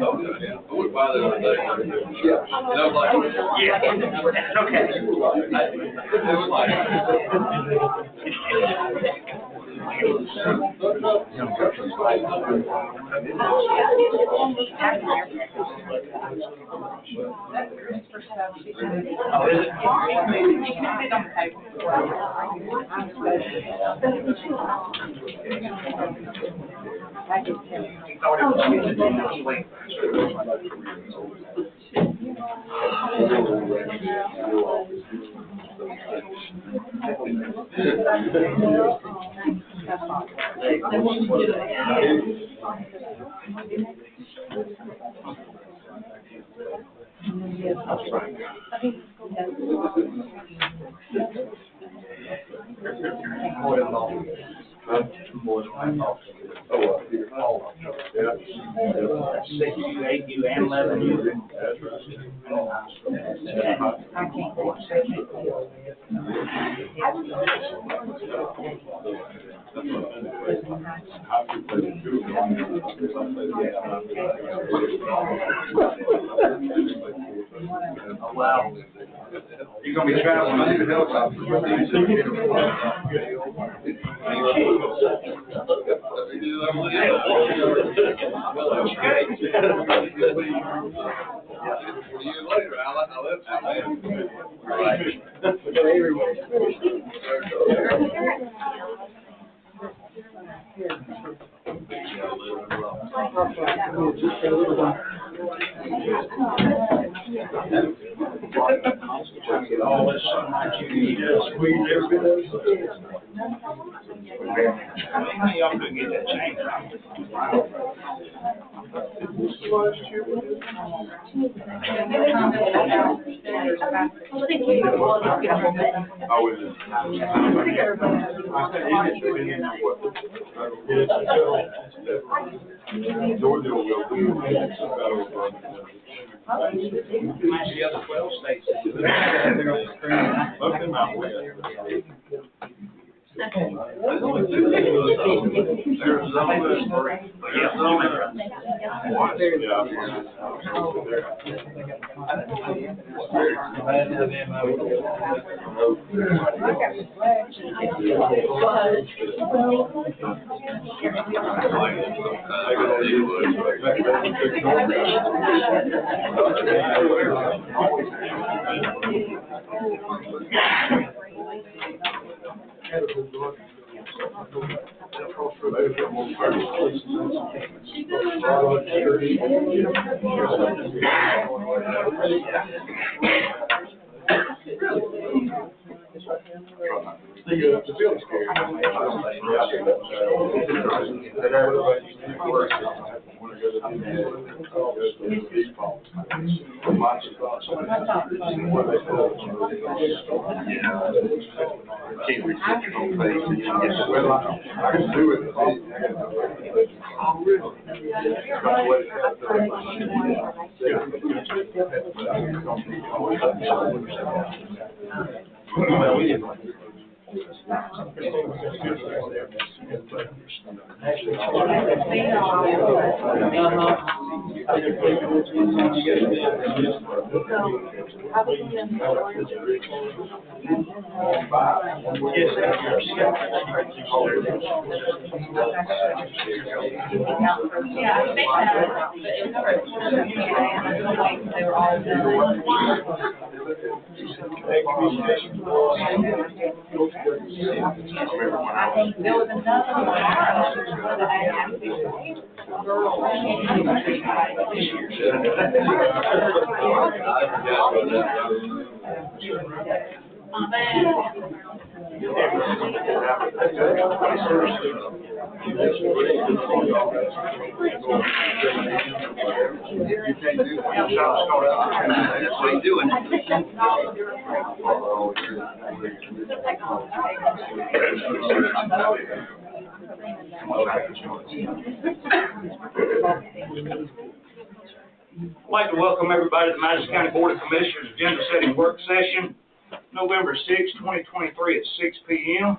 Yeah. I went by there one day. Yeah. And I was like, yeah, that's okay. It was like, you and 11 you. oh, wow. You're going to be traveling on the helicopter. Later, I left. All this sunlight you need to squeeze every bit of it. How y'all couldn't get that change right? Georgia will do The other 12 states. most of them out west. The field's scary. Can't reset your home page. Well, I can do it. I think there was another I'd like to welcome everybody to the Madison County Board of Commissioners Agenda Setting Work Session, November 6, 2023 at 6 p.m.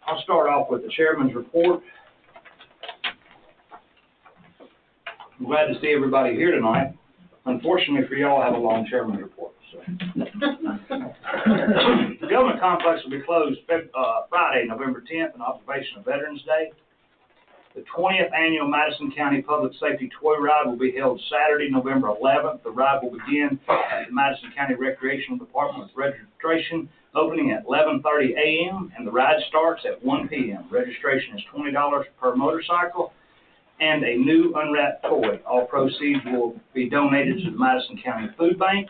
I'll start off with the Chairman's report. I'm glad to see everybody here tonight. Unfortunately for y'all, I have a long chairman report, so. The government complex will be closed Friday, November 10th, in observation of Veterans Day. The 20th Annual Madison County Public Safety Toy Ride will be held Saturday, November 11th. The ride will begin at the Madison County Recreational Department with registration opening at 11:30 a.m. and the ride starts at 1 p.m. Registration is $20 per motorcycle and a new unwrapped toy. All proceeds will be donated to the Madison County Food Bank.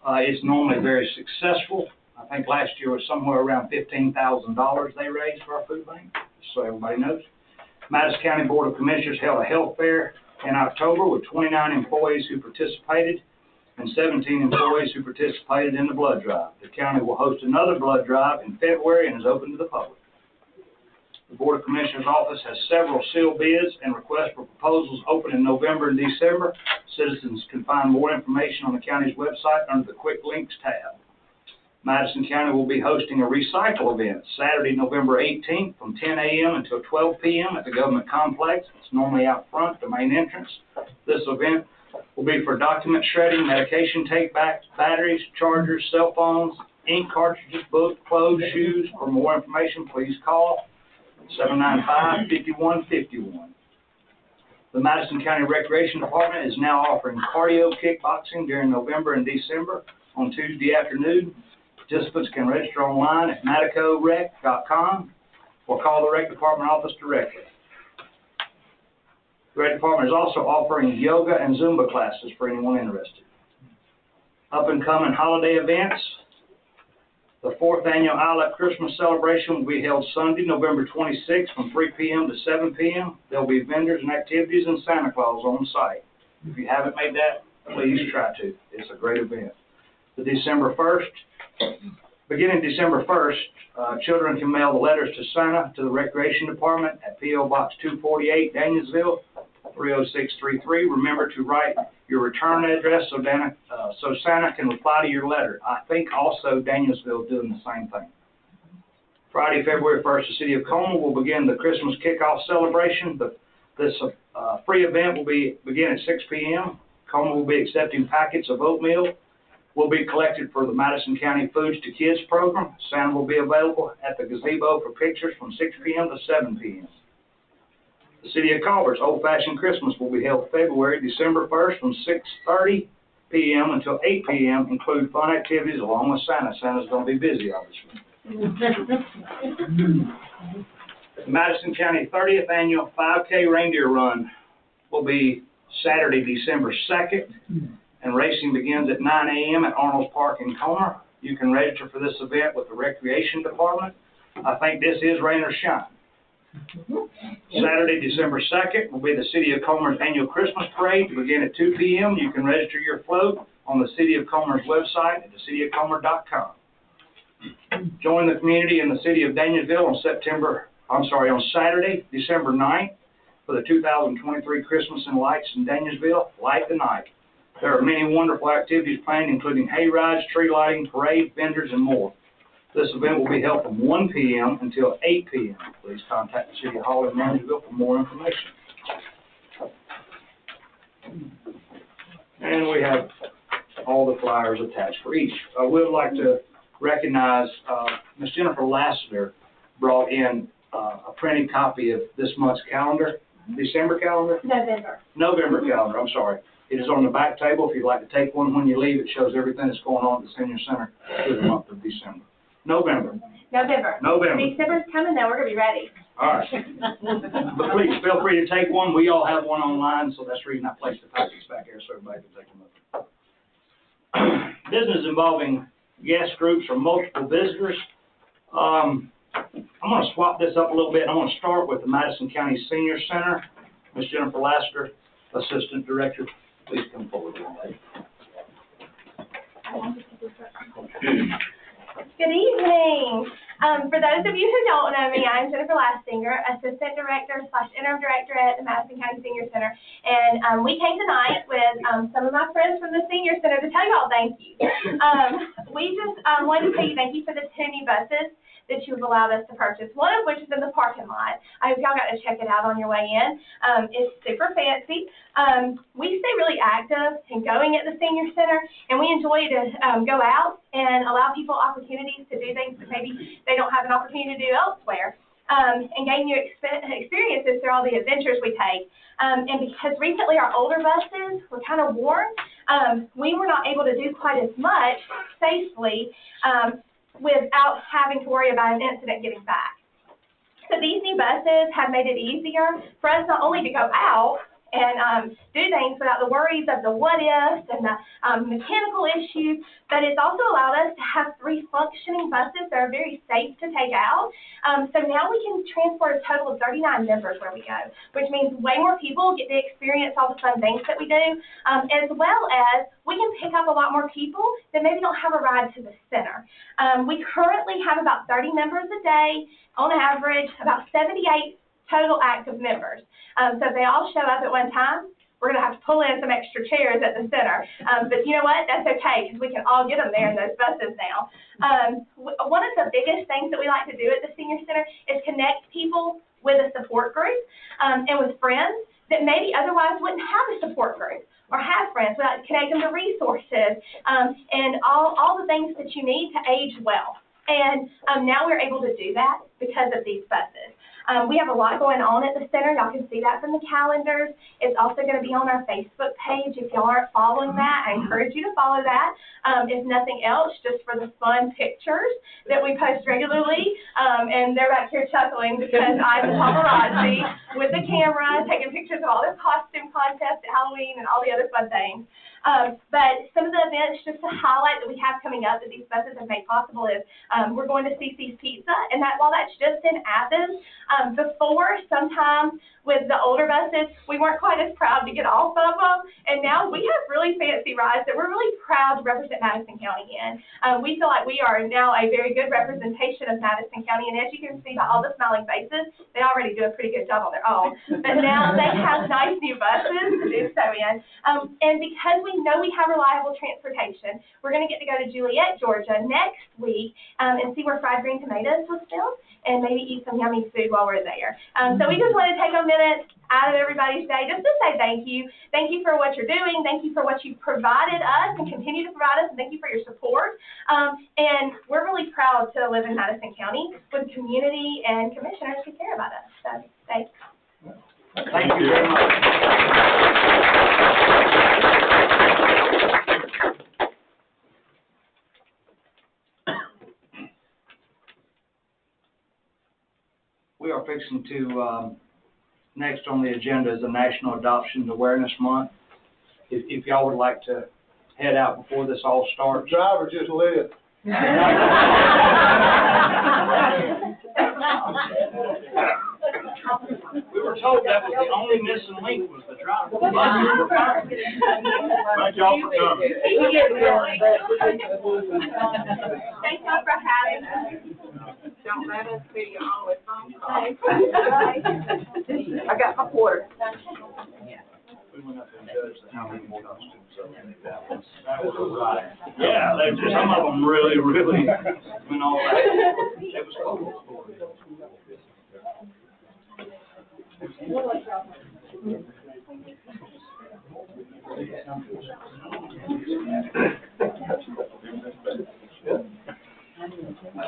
It's normally very successful. I think last year was somewhere around $15,000 they raised for our food bank, just so everybody knows. Madison County Board of Commissioners held a health fair in October with 29 employees who participated and 17 employees who participated in the blood drive. The county will host another blood drive in February and is open to the public. The Board of Commissioners office has several sealed bids and requests for proposals open in November and December. Citizens can find more information on the county's website under the Quick Links tab. Madison County will be hosting a recycle event Saturday, November 18th from 10 a.m. until 12 p.m. at the government complex. It's normally out front, the main entrance. This event will be for document shredding, medication take-backs, batteries, chargers, cell phones, ink cartridges, books, clothes, shoes. For more information, please call 795-5151. The Madison County Recreation Department is now offering cardio kickboxing during November and December on Tuesday afternoon. Participants can register online at maticorec.com or call the Rec Department office directly. The Rec Department is also offering yoga and Zumba classes for anyone interested. Up-and-coming holiday events. The 4th Annual Islet Christmas Celebration will be held Sunday, November 26th from 3 p.m. to 7 p.m. There will be vendors and activities and Santa Claus on site. If you haven't made that, please try to. It's a great event. Beginning December 1st, children can mail the letters to Santa to the Recreation Department at P.O. Box 248, Danielsville, 30633. Remember to write your return address so Santa can reply to your letter. I think also Danielsville is doing the same thing. Friday, February 1st, the City of Colma will begin the Christmas kickoff celebration. This free event will begin at 6 p.m. Colma will be accepting packets of oatmeal. Will be collected for the Madison County Foods to Kids program. Santa will be available at the gazebo for pictures from 6 p.m. to 7 p.m. The City of Culver's Old-Fashioned Christmas will be held February, December 1st from 6:30 p.m. until 8 p.m. Include fun activities along with Santa. Santa's going to be busy, obviously. The Madison County 30th Annual 5K Reindeer Run will be Saturday, December 2nd. And racing begins at 9 a.m. at Arnold's Park in Colma. You can register for this event with the Recreation Department. I think this is rain or shine. Saturday, December 2nd will be the City of Colma's annual Christmas parade to begin at 2 p.m. You can register your float on the City of Colma's website at thecityofcolma.com. Join the community in the City of Danielsville on Saturday, December 9th for the 2023 Christmas and Lights in Danielsville, Light the Night. There are many wonderful activities planned, including hay rides, tree lighting, parades, vendors, and more. This event will be held from 1 p.m. until 8 p.m. Please contact the City Hall in Danielsville for more information. And we have all the flyers attached for each. I would like to recognize Ms. Jennifer Lassiter brought in a printed copy of this month's calendar. December calendar? November calendar, I'm sorry. It is on the back table. If you'd like to take one when you leave, it shows everything that's going on at the Senior Center through the month of December. November. December's coming now. We're going to be ready. All right. But please, feel free to take one. We all have one online, so that's the reason I placed the packets back here so everybody can take them up. Business involving guest groups or multiple visitors. I'm going to swap this up a little bit. I'm going to start with the Madison County Senior Center. Ms. Jennifer Lassiter, Assistant Director. Please come forward, young lady. Good evening. For those of you who don't know me, I'm Jennifer Lastinger, Assistant Director / Interim Director at the Madison County Senior Center. And we came tonight with some of my friends from the Senior Center to tell you all thank you. We just wanted to tell you thank you for the 2 new buses that you've allowed us to purchase, one of which is in the parking lot. I hope y'all got to check it out on your way in. It's super fancy. We stay really active and going at the senior center, and we enjoy to go out and allow people opportunities to do things that maybe they don't have an opportunity to do elsewhere, and gain new experiences through all the adventures we take. And because recently our older buses were kind of worn, we were not able to do quite as much safely without having to worry about an incident getting back. So these new buses have made it easier for us not only to go out and do things without the worries of the what-ifs and the mechanical issues, but it's also allowed us to have 3 functioning buses that are very safe to take out. So now we can transport a total of 39 members where we go, which means way more people get to experience all the fun things that we do, as well as we can pick up a lot more people that maybe don't have a ride to the center. We currently have about 30 members a day, on average, about 78 total active members. So if they all show up at one time, we're going to have to pull in some extra chairs at the center. But you know what? That's okay, because we can all get them there in those buses now. One of the biggest things that we like to do at the senior center is connect people with a support group and with friends that maybe otherwise wouldn't have a support group or have friends. We like to connect them to resources and all the things that you need to age well. And now we're able to do that because of these buses. We have a lot going on at the center. Y'all can see that from the calendars. It's also going to be on our Facebook page. If y'all aren't following that, I encourage you to follow that. If nothing else, just for the fun pictures that we post regularly. And they're back here chuckling because I'm the paparazzi with the camera, taking pictures of all the costume contests at Halloween and all the other fun things. But some of the events, just to highlight that we have coming up that these buses have made possible is we're going to CC's Pizza, and that while that's just in Athens, before, sometimes with the older buses, we weren't quite as proud to get off of them, and now we have really fancy rides that we're really proud to represent Madison County in. We feel like we are now a very good representation of Madison County, and as you can see by all the smiling faces, they already do a pretty good job on their own, but now they have nice new buses to do so in. And because we know we have reliable transportation, we're going to get to go to Juliet, Georgia next week and see where fried green tomatoes was filmed, and maybe eat some yummy food while we're there. So we just want to take a minute out of everybody's day just to say thank you. Thank you for what you're doing. Thank you for what you've provided us and continue to provide us. And thank you for your support. And we're really proud to live in Madison County with community and commissioners who care about us. So thanks. Thank you very much. We are fixing to, next on the agenda is the National Adoption Awareness Month. If y'all would like to head out before this all starts. Driver just lit. We were told that was the only missing link was the driver. Thank y'all for coming. Thank y'all for having us. Don't let us be your only phone call. I got my quarter. We went up and judged how many more costumes. That was right. Yeah, some of them really went all out. It was cool.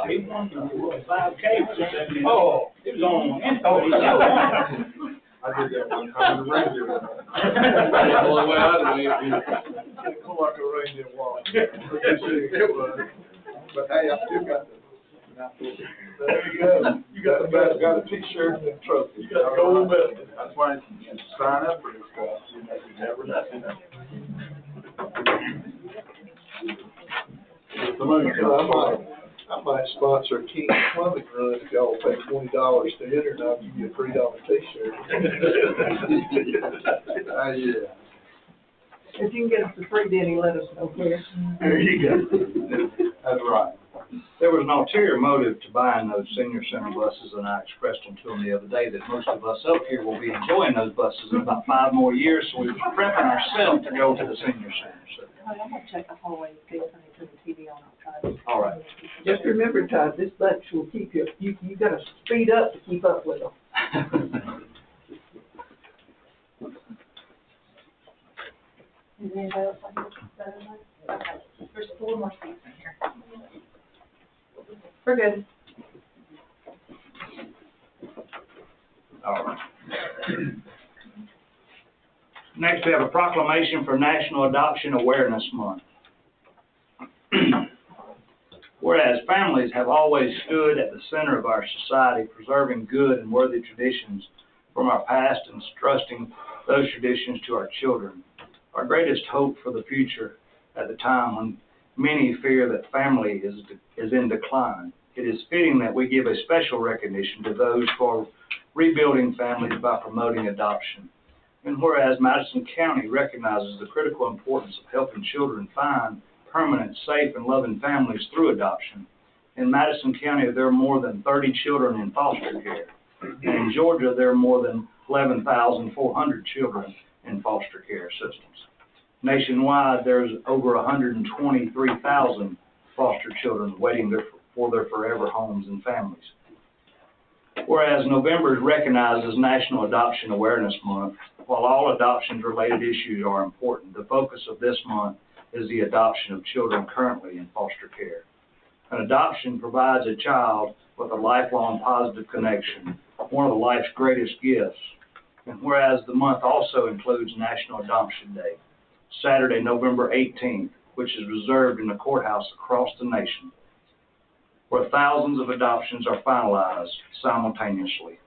He won the 5K. Oh, it was on. I did that one time in the reindeer. The only way I did it, pull like a reindeer walk. It was. But hey, I still got the. There you go. You got a T-shirt and a trophy. You got a gold medal. That's why you sign up for this stuff. You never know. I might sponsor a King Plumbing run if y'all pay $20 to enter, and I'll give you a $3 T-shirt. Yeah. If you can get us a free Denny, let us know, please. There you go. That's right. There was an ulterior motive to buying those senior center buses, and I expressed them to them the other day that most of us up here will be enjoying those buses in about 5 more years, so we were prepping ourselves to go to the senior center. So. I'm going to check the hallway and see if I need to turn the TV on outside. All right. Just remember, Todd, this bunch will keep you, you gotta speed up to keep up with them. There's 4 more seats in here. We're good. All right. Next, we have a proclamation for National Adoption Awareness Month. Whereas families have always stood at the center of our society, preserving good and worthy traditions from our past and entrusting those traditions to our children. Our greatest hope for the future at the time when many fear that family is in decline. It is fitting that we give a special recognition to those who are rebuilding families by promoting adoption. And whereas Madison County recognizes the critical importance of helping children find permanent, safe, and loving families through adoption, in Madison County there are more than 30 children in foster care. And in Georgia there are more than 11,400 children in foster care systems. Nationwide, there's over 123,000 foster children waiting for their forever homes and families. Whereas November is recognized as National Adoption Awareness Month, while all adoption-related issues are important, the focus of this month is the adoption of children currently in foster care. An adoption provides a child with a lifelong positive connection, one of life's greatest gifts. And whereas the month also includes National Adoption Day, Saturday, November 18th, which is reserved in the courthouse across the nation, where thousands of adoptions are finalized simultaneously.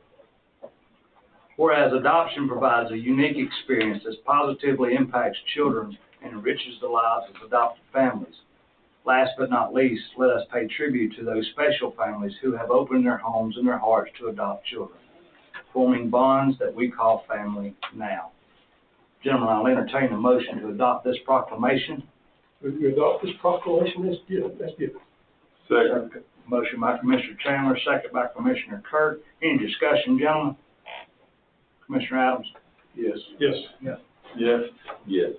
Whereas adoption provides a unique experience that positively impacts children and enriches the lives of adopted families. Last but not least, let us pay tribute to those special families who have opened their homes and their hearts to adopt children, forming bonds that we call family now. Gentlemen, I'll entertain a motion to adopt this proclamation. If you adopt this proclamation, let's get it. Second. Motion by Commissioner Chandler, second by Commissioner Kurt. Any discussion, gentlemen? Commissioner Adams? Yes. Yes. Yes. Yes.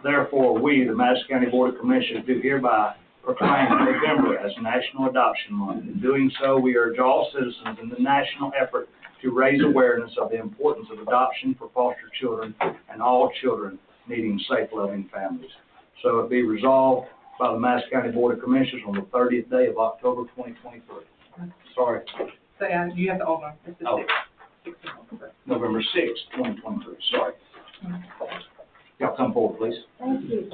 Therefore, we, the Madison County Board of Commissioners, do hereby proclaim November as National Adoption Month. In doing so, we urge all citizens in the national effort to raise awareness of the importance of adoption for foster children and all children needing safe, loving families. So it be resolved by the Madison County Board of Commissioners on the 30th day of October 2023. Sorry, So, you have to open. This is Oh. 6. November 6th, 2023, sorry. Y'all come forward, please. Thank you.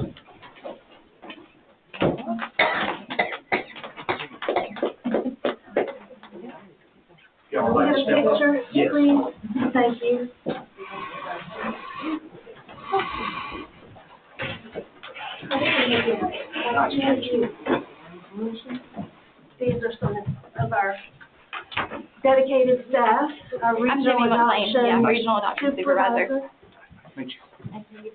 Y'all Can we like get to a step up? picture, Yes. please? Thank you. These are some of our dedicated staff, our I'm regional Jimmy McLean, adoption Regional Adoption Supervisor. supervisor. Meet you. Nice to meet you.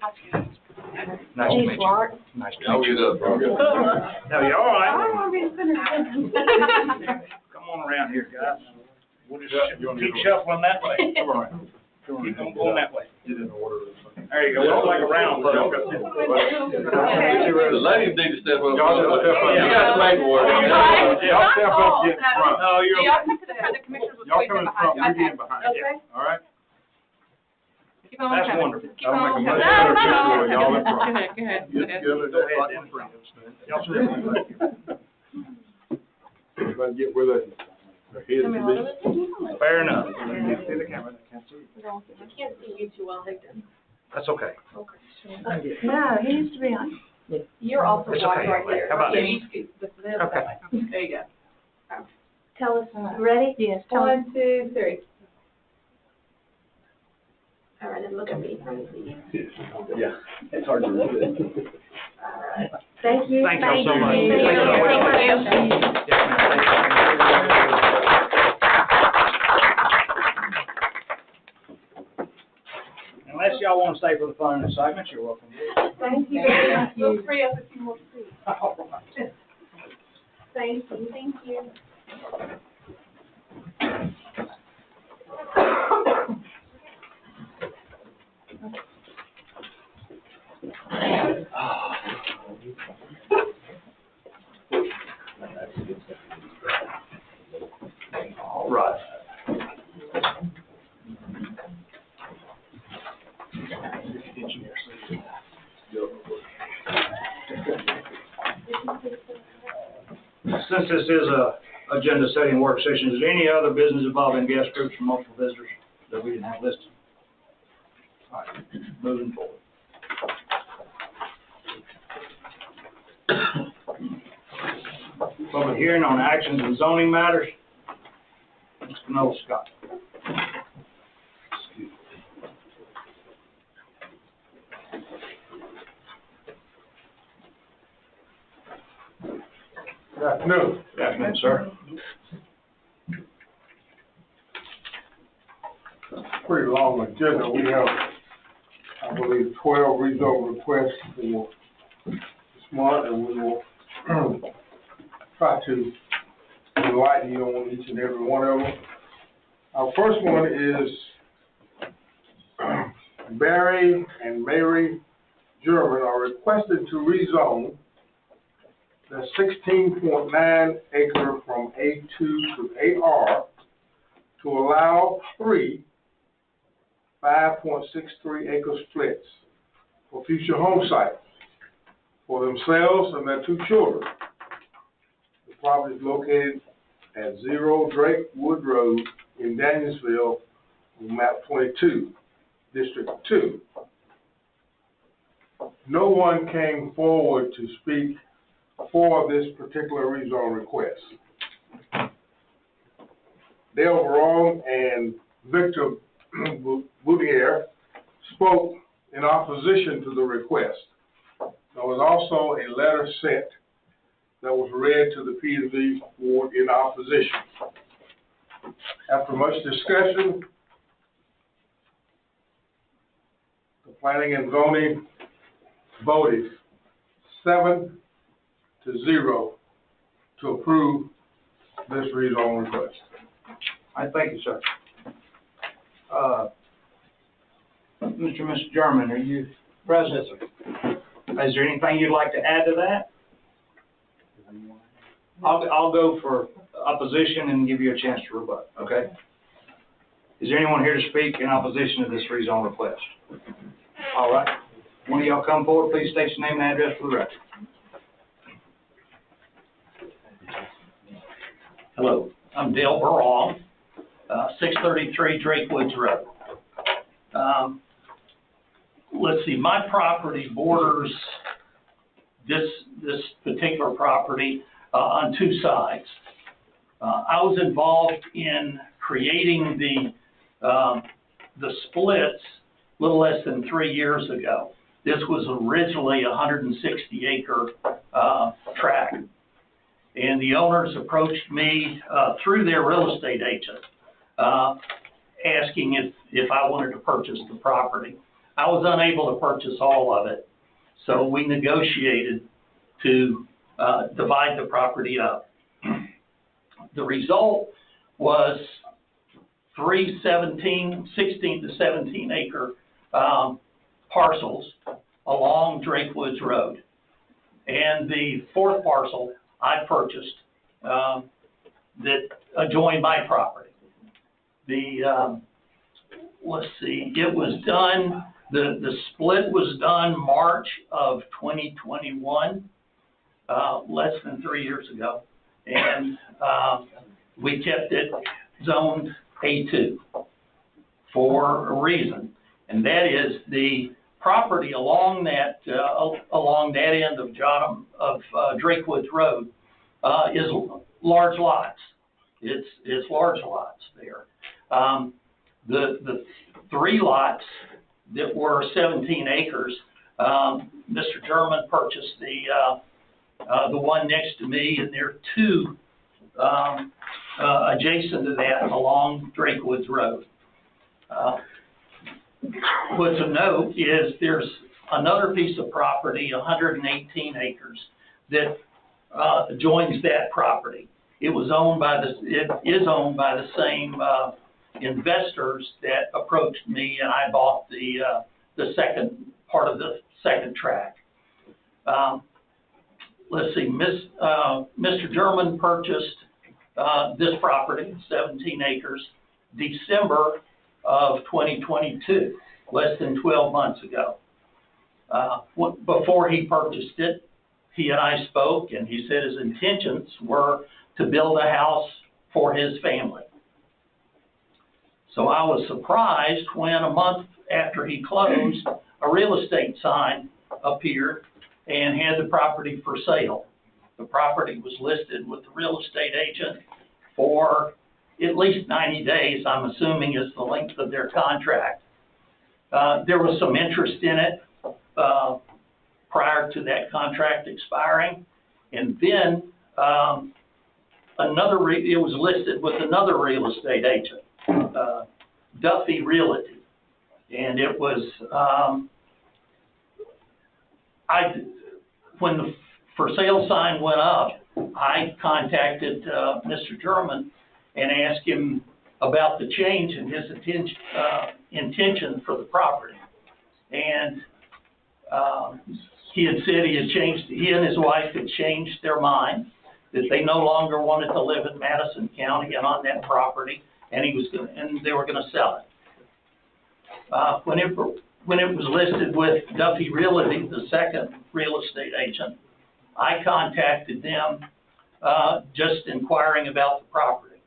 Nice to meet you. Clark. Nice to Y'all meet you. get up, bro. No, you all right? Oh, I'm gonna Come on around here, guys. We'll just You want to keep get shuffling that way. Come on. Keep on going that way. Get in order. There you go. It's like a round. The ladies need to step up. Y'all just step up. You got the paperwork. Y'all step up, get in front. No, you're. Y'all come to the front, the commissioners will Y'all wait come in behind front, you. we get in behind you. Okay. All right? Keep on That's coming. wonderful. Keep I'll on make a coming. motion to adjourn. Y'all in Go front. ahead, go ahead. Get together, Go ahead, like then. friends, man. Y'all step up. Everybody get with it. Their heads to be. Fair enough. Can't see the camera, they can't see you. I can't see you too well, Higdon. That's okay. No, he used to be on. You're also It's blocked okay. right there. How about Yeah, this? you scoot this way. Okay. There you go. Tell us, ready? Yes. Tell us. 1, 2, 3. All right, and look at me. Yeah, it's hard to read it. All right. Thank you. Thank y'all so much. Thank you. Thank you. Thank you. Yes, ma'am. Unless y'all want to stay for the fun and segment, you're welcome. Thank you very much. We'll free up a few more seats. Thank you. Thank you. since this is a agenda setting work session, is there any other business involving guest groups or multiple visitors that we didn't have listed? All right, moving forward. Public hearing on actions and zoning matters. Mr. Noel Scott. Good afternoon. Good afternoon, sir. Pretty long agenda. We have, I believe, 12 rezone requests for this month, and we will try to enlighten you on each and every one of them. Our first one is Barry and Mary German are requested to rezone the 16.9 acre from A2 to AR to allow 3 5.63 acre splits for future home sites for themselves and their 2 children. The property is located at 0 Drake Wood Road in Danielsville, on map 22, District 2. No one came forward to speak for this particular rezone request. Dale Barone and Victor Boudier spoke in opposition to the request. There was also a letter sent that was read to the P&Z board in opposition. After much discussion, the Planning and Zoning voted 7-0 to approve this rezone request. I thank you, sir. Mr. German, are you present? Is there anything you'd like to add to that? I'll go for opposition and give you a chance to rebut, okay? Is there anyone here to speak in opposition to this rezone request? All right. One of y'all come forward, please state your name and address for the record. Hello, I'm Dale Barong, 633 Drake Woods Road. Let's see, my property borders this particular property on 2 sides. I was involved in creating the splits a little less than 3 years ago. This was originally a 160 acre tract. And the owners approached me through their real estate agent, asking if I wanted to purchase the property. I was unable to purchase all of it, so we negotiated to divide the property up. The result was 3 16 to 17 acre parcels along Drake Woods Road. And the 4th parcel I purchased that adjoined my property. Let's see, it was done, the split was done March of 2021, less than 3 years ago. And we kept it zoned A2 for a reason, and that is the property along that end of Drake Woods Road is large lots. It's large lots there. The 3 lots that were 17 acres, Mr. German purchased the one next to me, and there are 2 adjacent to that along Drake Woods Road. What's of note is there's another piece of property, 118 acres, that joins that property. It is owned by the same investors that approached me, and I bought the second part of the second tract. Let's see, Mr. German purchased this property, 17 acres, December of 2022, less than 12 months ago. Before he purchased it, he and I spoke, and he said his intentions were to build a house for his family. So I was surprised when a month after he closed, a real estate sign appeared and had the property for sale. The property was listed with the real estate agent for at least 90 days, I'm assuming is the length of their contract. There was some interest in it prior to that contract expiring, and then it was listed with another real estate agent, Duffy Realty, and it was when the for sale sign went up, I contacted Mr. German and asked him about the change in his intention for the property. And he had said he and his wife had changed their mind, that they no longer wanted to live in Madison County and on that property, and they were going to sell it. When it was listed with Duffy Realty, the second real estate agent, I contacted them just inquiring about the property.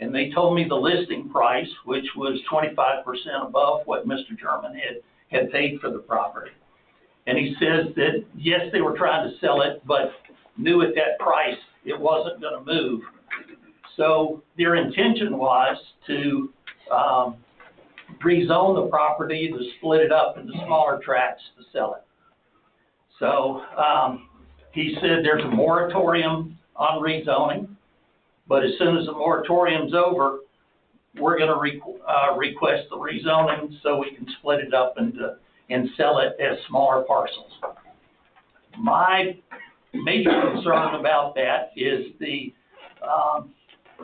And they told me the listing price, which was 25% above what Mr. German had paid for the property. And he says that, yes, they were trying to sell it, but knew at that price it wasn't going to move. So their intention was to rezone the property, to split it up into smaller tracts to sell it. So he said there's a moratorium on rezoning, but as soon as the moratorium's over, we're going to request the rezoning so we can split it up and sell it as smaller parcels. My major concern about that is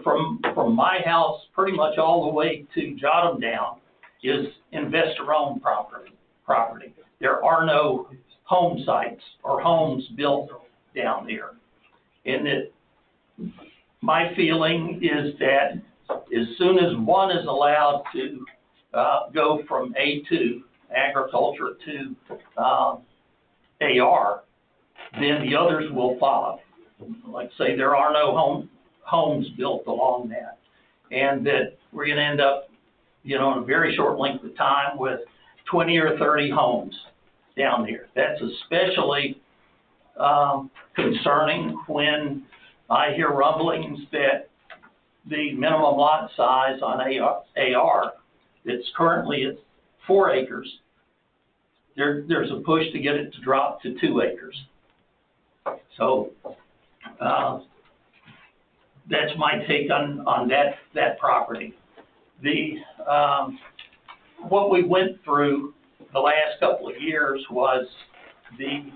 from my house pretty much all the way to Jotham Down is investor-owned property. There are no home sites or homes built down there. And my feeling is that as soon as one is allowed to go from A2, agriculture, to AR, then the others will follow. Like say, there are no homes built along that. And that we're going to end up, in a very short length of time with 20 or 30 homes down there. That's especially concerning when I hear rumblings that the minimum lot size on AR that's currently at 4 acres, there's a push to get it to drop to 2 acres. So that's my take on that property. What we went through the last couple of years was the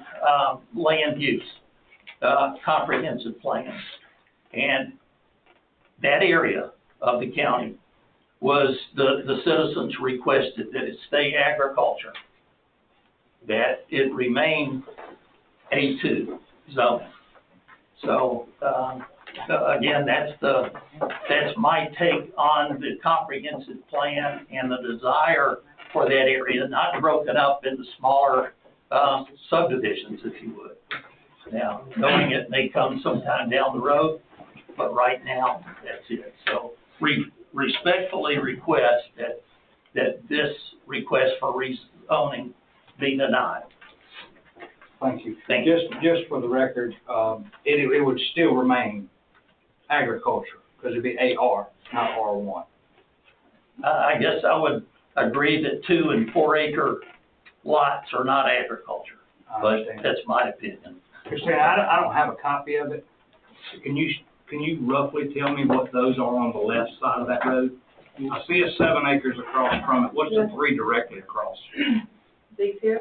land use comprehensive plans, and that area of the county was the citizens requested that it stay agriculture, that it remain A2 zoning. So again, that's my take on the comprehensive plan and the desire for that area, not broken up into smaller subdivisions, if you would. Now, knowing it may come sometime down the road, but right now, that's it. So we respectfully request that this request for rezoning be denied. Thank you. Thank you. Just for the record, it would still remain agriculture, because it'd be AR, not R1. I guess I would agree that 2 and 4 acre lots are not agriculture, but that's my opinion. Christina, I don't have a copy of it. Can you roughly tell me what those are on the left side of that road? I see a 7 acres across from it. What's the 3 directly across? These here?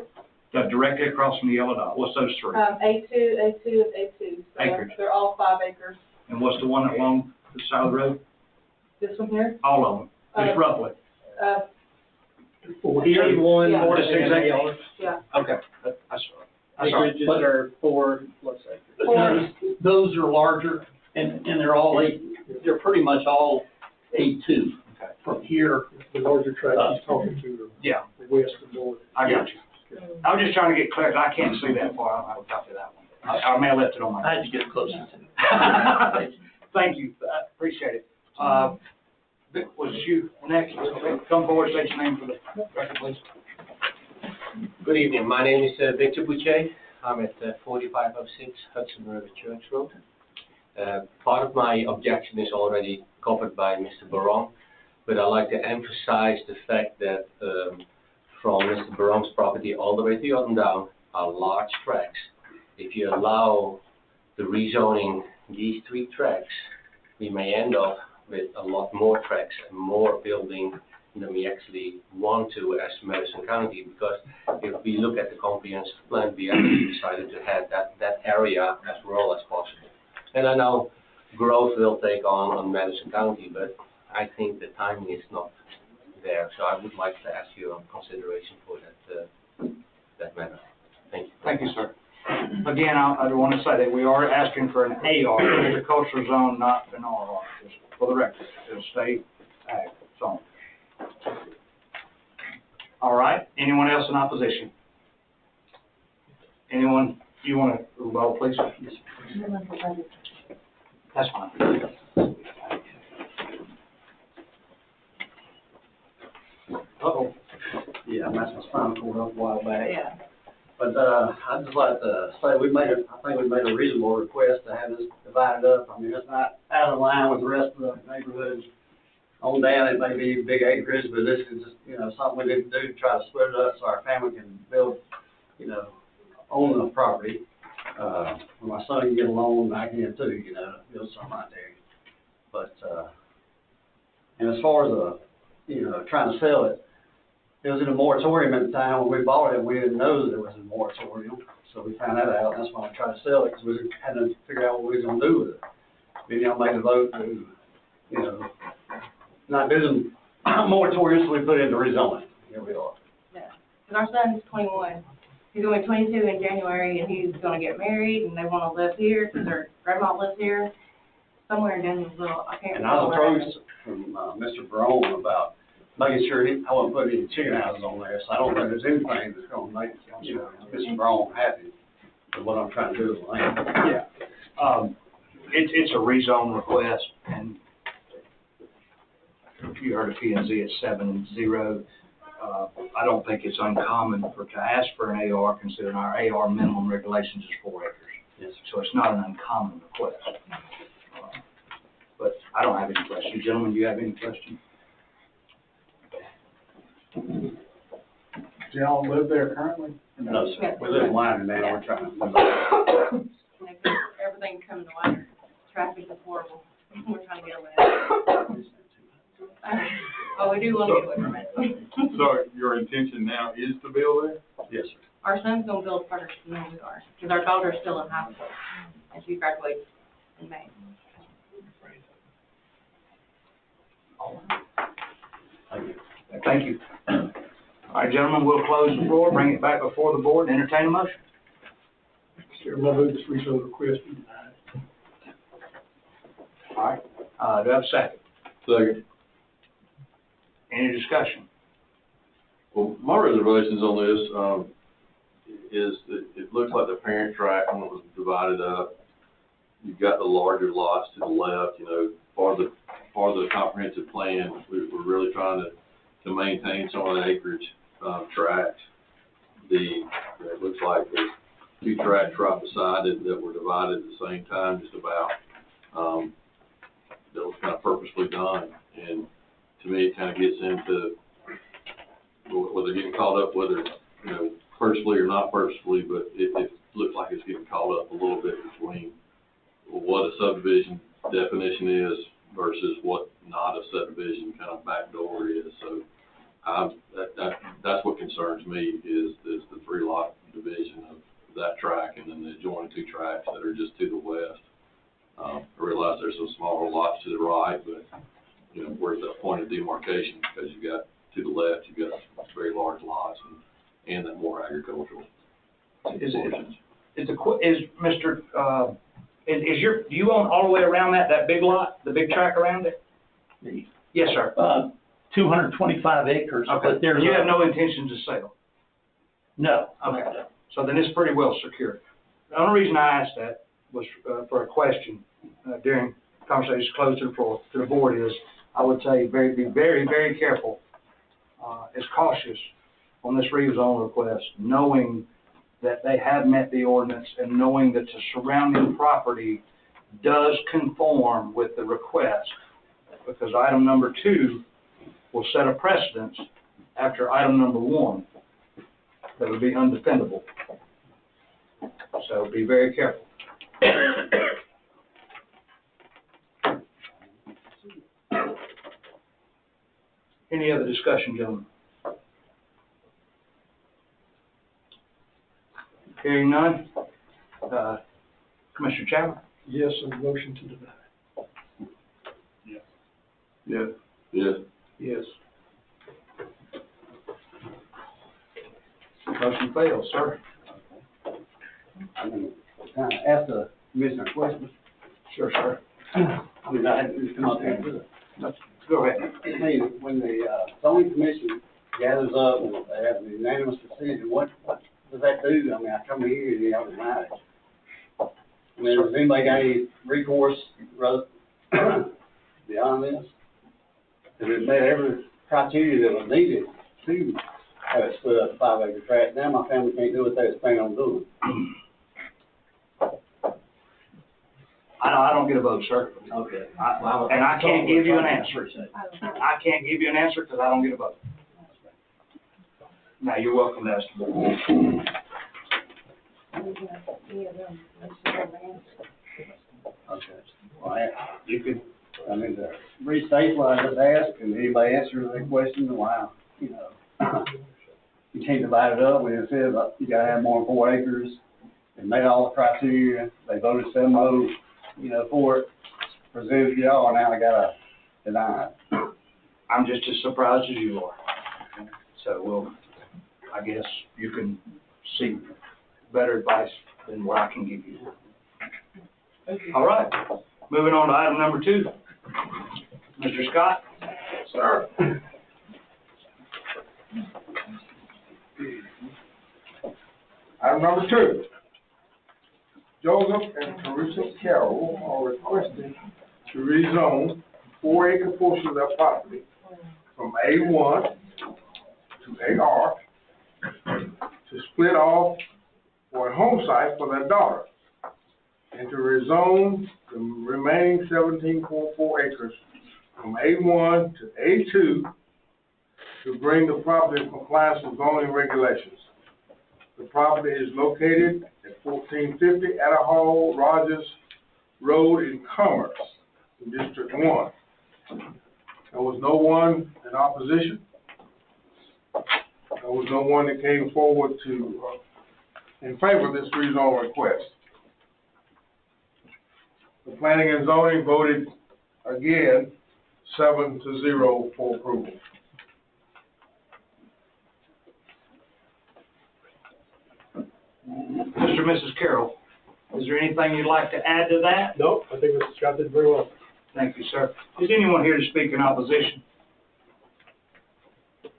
Directly across from the yellow dot. What's those 3? A2, A2, and A2. So Acres. they're all 5 acres. And what's the one along the side of the road? This one here? All of them, just roughly. Here's one. Yeah. Just 6 acres? Yeah. Okay, that's right. Acreages are 4 plus acres. 4. Those are larger, and they're all they're pretty much all A2 from here. The larger tract he's talking to Yeah, are west and north. I got you. I was just trying to get clear, 'cause I can't see that far. I don't have a copy of that one. I may have left it on my. I had to get closer to it. Thank you, I appreciate it. Vic, was you next? Come forward, state your name for the record, please. Good evening. My name is Victor Boucher. I'm at 4506 Hudson River Church Road. Part of my objection is already covered by Mr. Barong, but I'd like to emphasize the fact that from Mr. Barong's property all the way to the up and down are large tracts. If you allow the rezoning these 3 tracts, we may end up with a lot more tracts and more building than we actually want to as Madison County, because if we look at the comprehensive plan, we actually decided to have that area as rural as possible. And I know growth will take on Madison County, but I think the timing is not there. So I would like to ask you on consideration for that matter. Thank you. Thank you, sir. Again, I want to say that we are asking for an AR, agricultural zone, not an RR, just for the record. It'll stay ag zone. All right, anyone else in opposition? Anyone, you want to rebuttal, please? Yes. That's fine. Uh-oh. Yeah, that's my spinal cord up a while back. Yeah. But, I'd just like to say I think we made a reasonable request to have this divided up. I mean, it's not out of line with the rest of the neighborhoods. On down, it may be big acreage, but this is just, something we didn't do to try to split it up so our family can build, own the property. When my son can get a loan, I can too, build something right there. But, and as far as, trying to sell it, it was in a moratorium at the time when we bought it. We didn't know that there was a moratorium, so we found that out. That's why I tried to sell it, because we had to figure out what we was going to do with it. Then y'all made a vote to, not do the moratorium, so we put it in the rezoning. Here we are. Yeah, and our son's 21. He's going to be 22 in January, and he's going to get married, and they want to live here because their grandma lives here, somewhere in Danielsville. I can't And I was remember. approached from Mr. Barone about making sure I wasn't putting any chicken houses on there, so I don't think there's anything that's going to make, Mr. Barone happy with what I'm trying to do with the land. Yeah. It's a rezone request, and you heard of P&Z at 7-0. I don't think it's uncommon to ask for an AR, considering our AR minimum regulations is 4 acres. Yes. So it's not an uncommon request. But I don't have any questions. Gentlemen, do you have any questions? Do y'all live there currently? No, sir. We live in Wyoming now. We're trying to. Everything coming to water. Traffic is horrible. We're trying to get away. Oh, we do want to get away from it. So your intention now is to build there? Yes, sir. Our son's going to build first, and then we are, because our daughter's still in high school, and she graduates in May. Thank you. All right, gentlemen, we'll close the floor, bring it back before the board, and entertain a motion. Chairman, I move this rezone request. All right, do I have a second? Second. Any discussion? Well, my reservations on this, is that it looks like the parent tract, when it was divided up, you've got the larger lots to the left, part of the comprehensive plan, we're really trying to maintain some of the acreage, tracts. It looks like there's 2 tracts right beside it that were divided at the same time, just about, that was kind of purposely done. And to me, it kind of gets into whether getting caught up, whether, purposely or not purposely, but it looks like it's getting caught up a little bit between what a subdivision definition is versus what not a subdivision kind of backdoor is. So that's what concerns me is the 3-lot division of that tract and then the adjoining 2 tracts that are just to the west. I realize there's some smaller lots to the right, but we're at that point of demarcation because you've got to the left, you've got very large lots and that more agricultural. Do you own all the way around that big lot, the big tract around it? Yes, sir. 225 acres, Okay, but there's. You have no intention to sell? No. Okay, so then it's pretty well secured. The only reason I asked that was for a question during conversations close to the floor, to the board is, I would say, be very, very careful, as cautious on this rezone request, knowing that they have met the ordinance and knowing that the surrounding property does conform with the request, because item number 2 will set a precedence after item number 1 that would be undefendable. So be very careful. Any other discussion, gentlemen? Hearing none. Commissioner Chapman? Yes, and motion to deny. Yes. Yes. Yes. Motion fails, sir. I'm gonna kind of ask the commissioner a question. Sure, sir. I mean, I had to just come up here and do it. Go ahead. I mean, when the zoning commission gathers up and they have a unanimous decision, what does that do? I mean, I come here and y'all deny it. I mean, has anybody got any recourse beyond this? Has it met every criteria that was needed to have it split up 5-acre tract? Now my family can't do what they was planning on doing. I don't get a vote, sir. Okay. And I can't give you an answer. I can't give you an answer because I don't get a vote. Now, you're welcome to ask the board. Okay. Well, You could, I mean, to restate what I just asked, and anybody answer that question, wow, you know, you can't divide it up when it says you gotta have more than 4 acres. They made all the criteria, they voted 7-0, you know, for it, presented to y'all, and now I gotta deny it. I'm just as surprised as you are. So, I guess you can seek better advice than what I can give you. All right, moving on to item number 2. Mr. Scott? Sir. Item number 2. Joseph and Teresa Carroll are requesting to rezone 4-acre portion of their property from A1 to AR to split off for a home site for their daughter, and to rezone the remaining 17.4 acres from A1 to A2 to bring the property in compliance with zoning regulations. The property is located at 1450 Adderhall Rogers Road in Commerce, in District 1. There was no one in opposition. There was no one that came forward to in favor of this rezone request. The planning and zoning voted again 7-0 for approval. Mr. and Mrs. Carroll, is there anything you'd like to add to that? Nope, I think Mr. Scott did very well. Thank you, sir. Is anyone here to speak in opposition?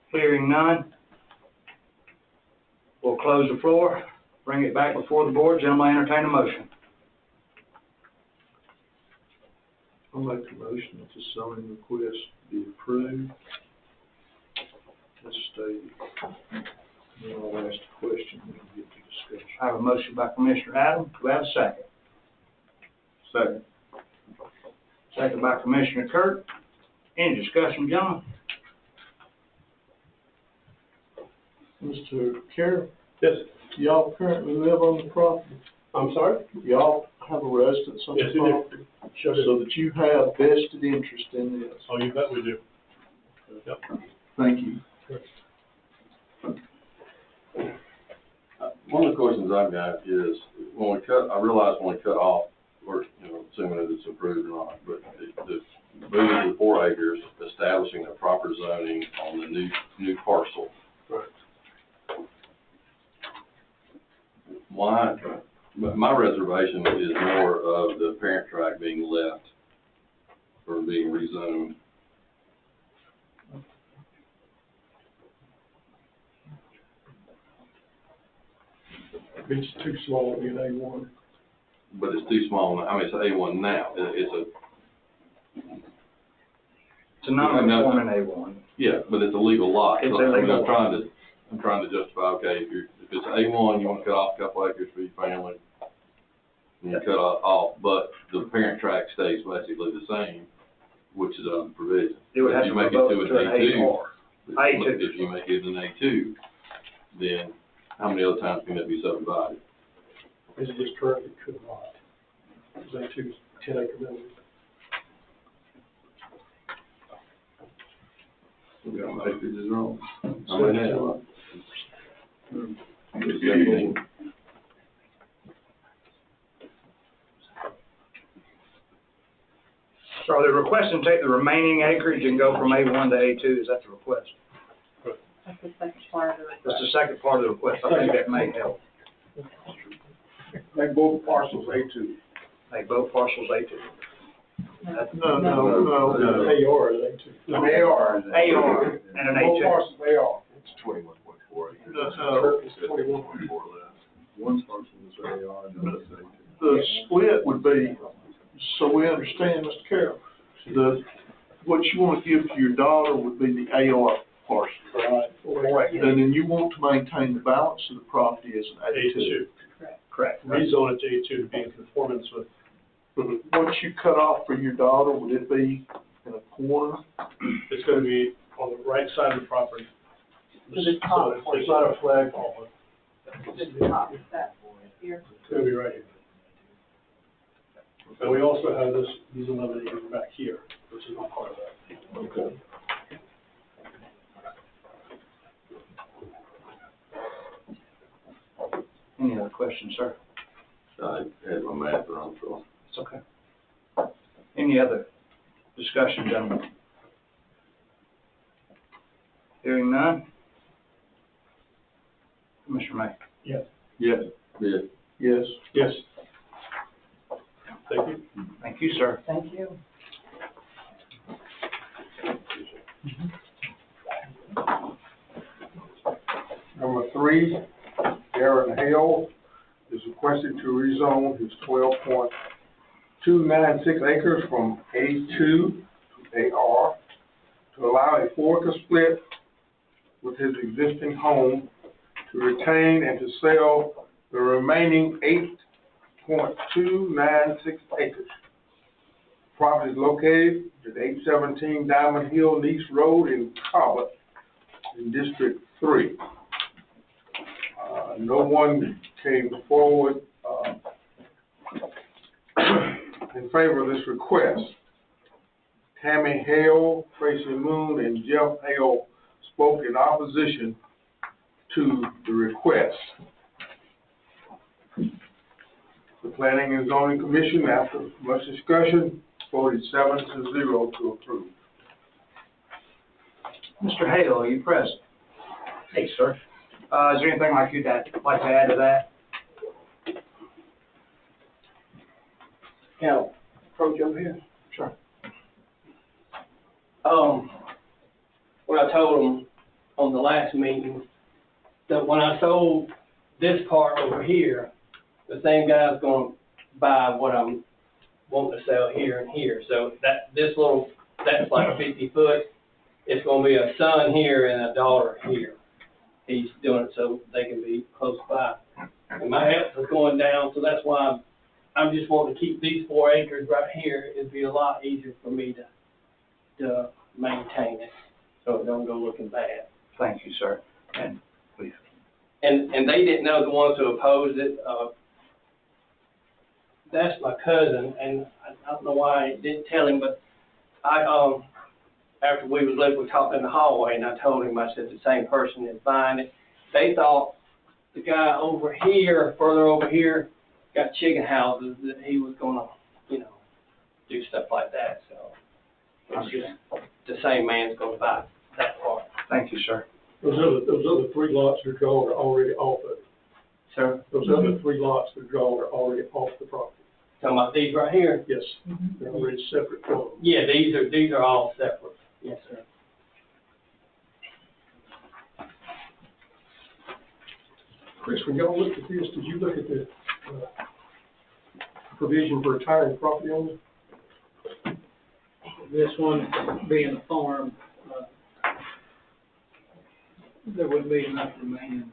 Hearing none. We'll close the floor, bring it back before the board. Gentlemen, entertain a motion. I'll make a motion that the zoning request be approved. Let's stay. Then I'll ask the question and we'll get to discussion. I have a motion by Commissioner Adams. Do we have a second? Second. Second by Commissioner Kurt. Any discussion, gentlemen? Mr. Carroll? Yes. Y'all currently live on the property? I'm sorry? Y'all have a residence on the property? Sure. So that you have vested interest in this? Oh, you bet we do. Yep. Thank you. One of the questions I've got is, I realize when we cut off, we're, assuming that it's approved or not, but the moving to 4 acres, establishing a proper zoning on the new parcel. Right. Why, my reservation is more of the parent tract being left or being rezoned. It's too small to be an A1. but it's too small, I mean, it's an A1 now, it's a, It's a non-conforming A1. yeah, but it's a legal lot. It's So, I mean, illegal. I'm trying to justify, okay, if it's A1, you want to cut off a couple acres for your family, and you cut off, but the parent tract stays basically the same, which is under provision. It would have If to you make it revoke to to an an A4. A2. If you make it an A2, then how many other times can it be subdivided? Is it just currently could not? Is A2 10-acre minimum? Yeah, my acreage is wrong. I mean, yeah. So are they requesting to take the remaining acreage and go from A1 to A2? Is that the request? That's the second part of the request. That's the second part of the request. I think that may help. Make both parcels A2. Make both parcels A2. No, AR is A2. No, AR and an Both A2. parcels AR. It's 21.4 acres. No, it's 21.4 less. One parcel is AR and the other is A2. The split would be, so we understand, Mr. Carroll, what you want to give to your daughter would be the AR parcel. Right. Correct. And then you want to maintain the balance of the property as an A2. Correct. Rezone it to A2 to be in conformance with. What you cut off for your daughter, would it be in a corner? It's gonna be on the right side of the property. To the top. So it's not a flag pole, To the top, that here. it's gonna be right here. And we also have these 11 acres back here, which is not part of that. Okay. Any other questions, sir? I had my math wrong, so. It's okay. Any other discussion, gentlemen? Hearing none? Commissioner May? Yes. Yes. Yes. Thank you. Thank you, sir. Thank you. Number 3, Darren Hale is requested to rezone his 12.296 acres from A2 to AR to allow a 4-acre split with his existing home to retain and to sell the remaining 8.296 acres. Property is located at 817 Diamond Hill Nice Road in Cobbett in District 3. No one came forward in favor of this request. Tammy Hale, Tracy Moon, and Jeff Hale spoke in opposition to the request. The Planning and Zoning Commission, after much discussion, voted 7-0 to approve. Mr. Hale, are you present? Hey, sir. Is there anything you'd like to add to that? Can I approach over here? Sure. What I told them on the last meeting, that when I sold this part over here, the same guy's gonna buy what I'm wanting to sell here and here. So that's like 50 foot. It's gonna be a son here and a daughter here. He's doing it so they can be close by. And my health is going down, so that's why I'm just wanting to keep these 4 acres right here. It'd be a lot easier for me to maintain it, so it don't go looking bad. Thank you, sir. And please. And they didn't know, the ones who opposed it. That's my cousin, and I don't know why I didn't tell him, but after we talked in the hallway, and I told him, I said, the same person is buying it. They thought the guy over here, further over here, got chicken houses, that he was gonna, do stuff like that, so. It's just, the same man's gonna buy that part. Thank you, sir. Those other 3 lots that are drawn are already off of it. Sir? Those other 3 lots that are drawn are already off the property. Talking about these right here? Yes, they're already separate from them. Yeah, these are all separate. Yes, sir. Chris, when y'all looked at this, did you look at the, provision for retiring property owners? This one being a farm, there wouldn't be enough remaining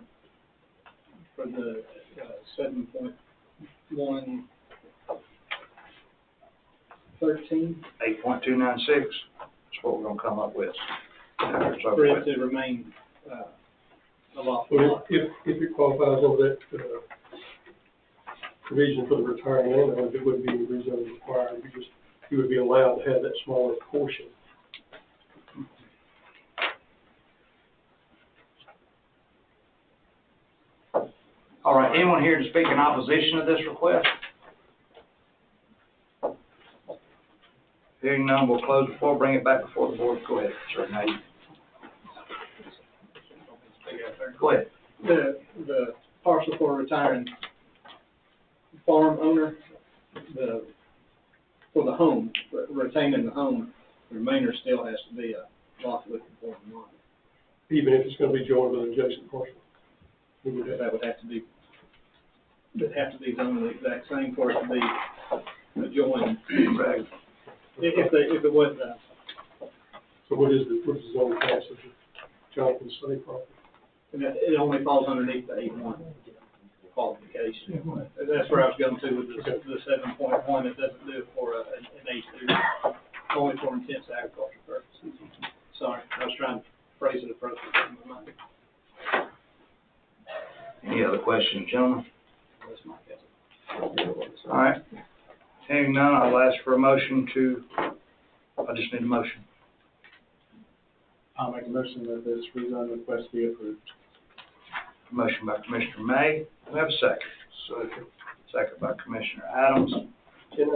for the, 7.113. 8.296, that's what we're gonna come up with. For it to remain, a lot. Well, if it qualifies over that, provision for the retiring landowner, it wouldn't be any rezoning required. You would be allowed to have that smaller portion. All right, anyone here to speak in opposition to this request? Hearing none, we'll close the floor, bring it back before the board. Go ahead, sir. Now you. Go ahead. The parcel for retiring farm owner, for the home, retaining the home, the remainder still has to be a lawfully conforming lot. Even if it's gonna be joined with an adjacent parcel? That would have to be, it'd have to be zoned the exact same for it to be adjoined. Right. If it was, so what is the zone class of Jonathan's study property? And it only falls underneath the 8.1 qualification. That's where I was going to with the 7.1. It doesn't do it for an A2, only for intense agriculture purposes. Sorry, I was trying to phrase it appropriately in my mind. Any other questions, gentlemen? That's my guess. All right. Hearing none, I'll ask for a motion to, I just need a motion. I'll make a motion that this rezone request be approved. Motion by Commissioner May. Do we have a second? Second by Commissioner Adams. Can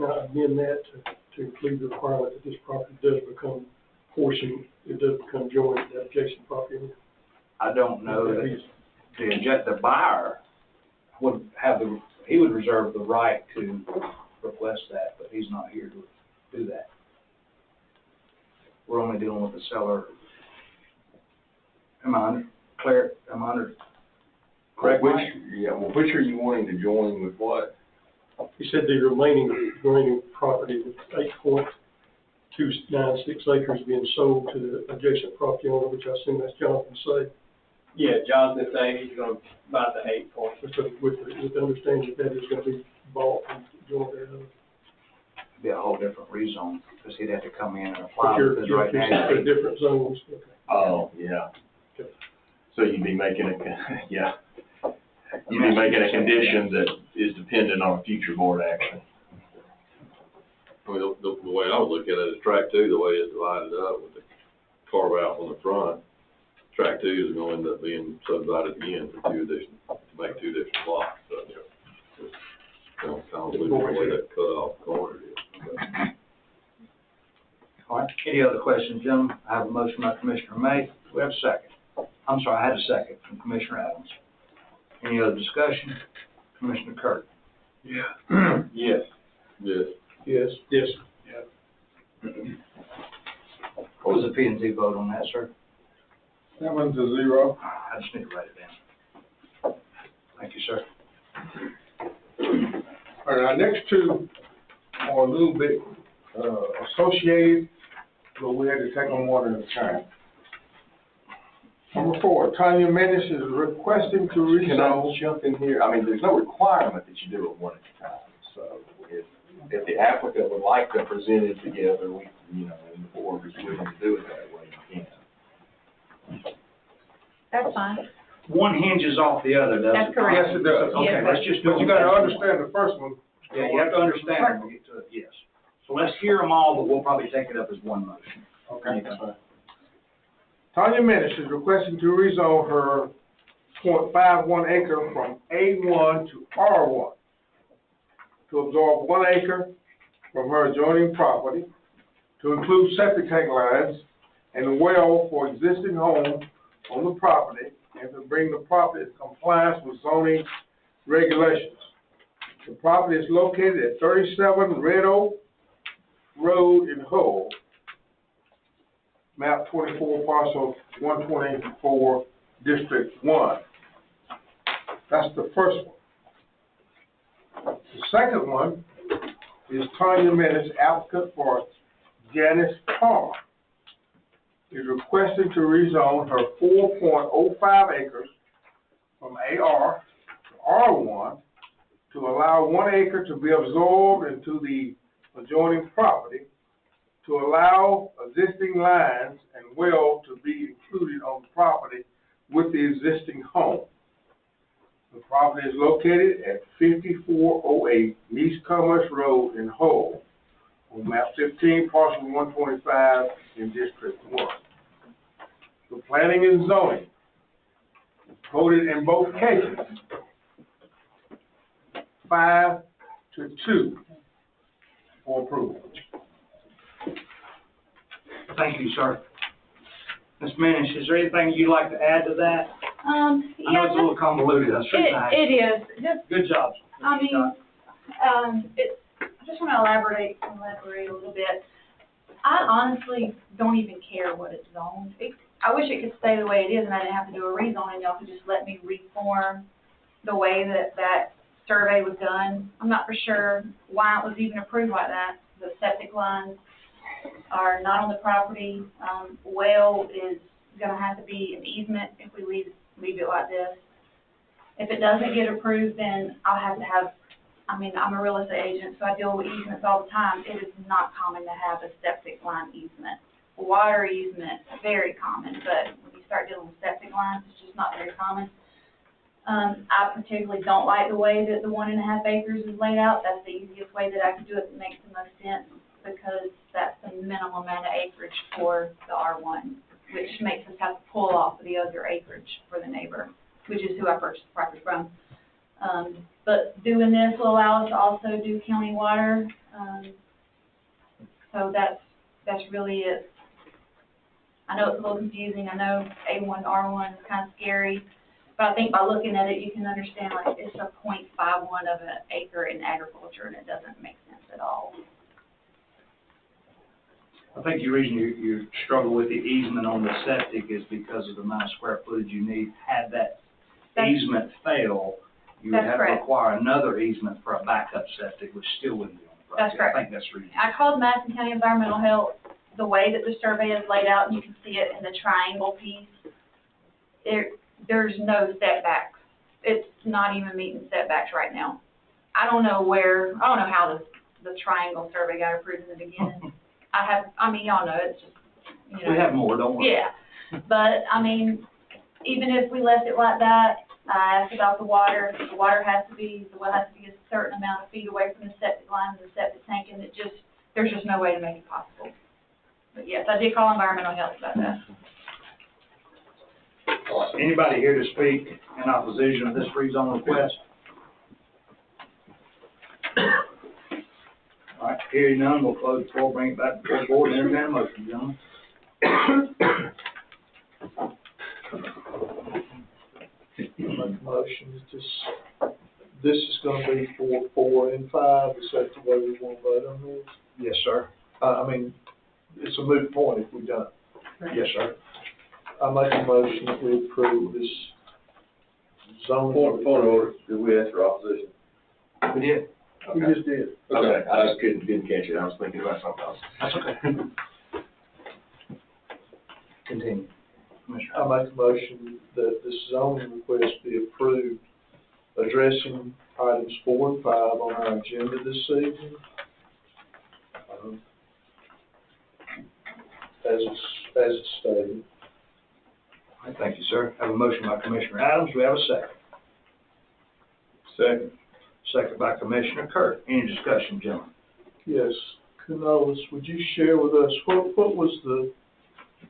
I amend that to include the requirement that this property does become joined to that adjacent property? I don't know that the buyer would have he would reserve the right to request that, but he's not here to do that. We're only dealing with the seller. Am I under correct? Which are you wanting to join with what? He said the remaining property with 8.296 acres being sold to the adjacent property owner, which I assume that's Jonathan say. Yeah, Jonathan saying he's gonna buy the 8 point. With the understanding that is gonna be bought and joined there. It'd be a whole different rezone, because he'd have to come in and apply. But you're different zones. Okay. Oh, yeah. So you'd be making a condition that is dependent on future board action. I mean, the way I would look at it is track 2, the way it's divided up with the carve out on the front. Track 2 is going to end up being subdivided again for to make 2 different lots. So, kind of the way that cut off corner is. All right. Any other questions, gentlemen? I have a motion by Commissioner May. We have a second. I'm sorry, I had a second from Commissioner Adams. Any other discussion? Commissioner Kirk? Yeah. Yes. Yes. Yes. Yes. What was the P&Z vote on that, sir? That one's a 0. I just need to write it down. Thank you, sir. All right, our next two are a little bit associated, but we had to take them one at a time. Number 4, Tanya Menace is requesting to rezone. Can I jump in here? I mean, there's no requirement that you do it one at a time. So if the applicant would like to present it together, we, and the board is willing to do it that way, you can. That's fine. One hinges off the other, doesn't it? That's correct. Yes, it does. Okay, let's just do But you them. gotta understand the first one. Yeah, you have to understand it when we get to it, yes. So let's hear them all, but we'll probably take it up as one motion. Okay, that's fine. Tanya Menace is requesting to rezone her .51 acre from A1 to R1 to absorb 1 acre from her adjoining property, to include septic tank lines and a well for existing home on the property, and to bring the property into compliance with zoning regulations. The property is located at 37 Red Oak Road in Hull, map 24, parcel 124, District 1. That's the first one. The second one is Tanya Menace, applicant for Janice Palmer, is requesting to rezone her 4.05 acres from AR to R1 to allow 1 acre to be absorbed into the adjoining property, to allow existing lines and well to be included on the property with the existing home. The property is located at 5408 East Commerce Road in Hull, on map 15, parcel 125 in District 1. The planning and zoning voted in both cases 5-2 for approval. Thank you, sir. Ms. Minish, is there anything you'd like to add to that? I know it's a little convoluted, that's true. It is, just, Good job. I mean, I just want to elaborate a little bit. I honestly don't even care what it's zoned. I wish it could stay the way it is and I didn't have to do a rezone and y'all could just let me reform the way that survey was done. I'm not for sure why it was even approved like that. The septic lines are not on the property. Well is gonna have to be an easement if we leave it like this. If it doesn't get approved, then I'll have to have, I'm a real estate agent, so I deal with easements all the time. It is not common to have a septic line easement. Water easement, very common, but when you start dealing with septic lines, it's just not very common. I particularly don't like the way that the 1.5 acres is laid out. That's the easiest way that I could do it that makes the most sense, because that's the minimum amount of acreage for the R1, which makes us have to pull off of the other acreage for the neighbor, which is who I purchased the property from. But doing this will allow us to also do county water. So that's really it. I know it's a little confusing. I know A1 to R1 is kind of scary, but I think by looking at it, you can understand like it's a 0.51 of an acre in agriculture, and it doesn't make sense at all. I think the reason you struggle with the easement on the septic is because of the amount of square footage you need. Had that easement fail, you would have to require another easement for a backup septic, which still wouldn't be on the project. That's correct. I think that's the reason. I called Madison County Environmental Health. The way that the survey is laid out, and you can see it in the triangle piece, there's no setbacks. It's not even meeting setbacks right now. I don't know how the triangle survey got approved in the beginning. Y'all know, it's just, you know. We have more, don't worry. Yeah, but, even if we left it like that, I asked about the water. The well has to be a certain amount of feet away from the septic line and the septic tank, and there's just no way to make it possible. But yes, I did call environmental health about that. Anybody here to speak in opposition of this rezone request? All right, hearing none, we'll close the floor, bring it back before the board, and entertain a motion, gentlemen. Make a motion, this is gonna be for 4 and 5, is that the way we want to vote on this? Yes, sir. It's a moot point if we don't. Yes, sir. I make a motion that we approve this zoning. Point of order, did we ask for opposition? We did. We just did. Okay, I just didn't catch it, I was thinking about something else. That's okay. Continue. I make a motion that this zoning request be approved, addressing items 4 and 5 on our agenda this evening. As it's stated. All right, thank you, sir. I have a motion by Commissioner Adams. Do we have a second? Second. Second by Commissioner Kurt. Any discussion, gentlemen? Yes. Canolis, would you share with us, what was the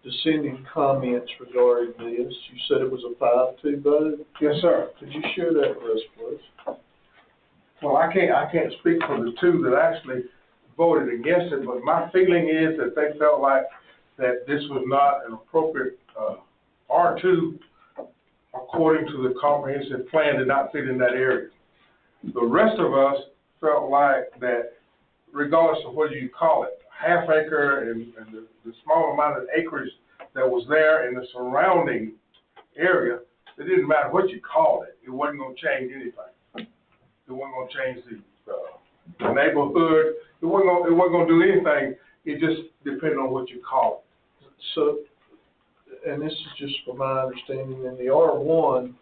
dissenting comments regarding this? You said it was a 5-2 vote? Yes, sir. Could you share that with us, please? Well, I can't speak for the two that actually voted against it, but my feeling is that they felt like that this was not an appropriate, R2 according to the comprehensive plan, did not fit in that area. The rest of us felt like that regardless of whether you call it half acre and the small amount of acreage that was there in the surrounding area, it didn't matter what you called it, it wasn't gonna change anything. It wasn't gonna change the neighborhood, it wasn't gonna do anything, it just depended on what you call it. So, and this is just from my understanding, in the R1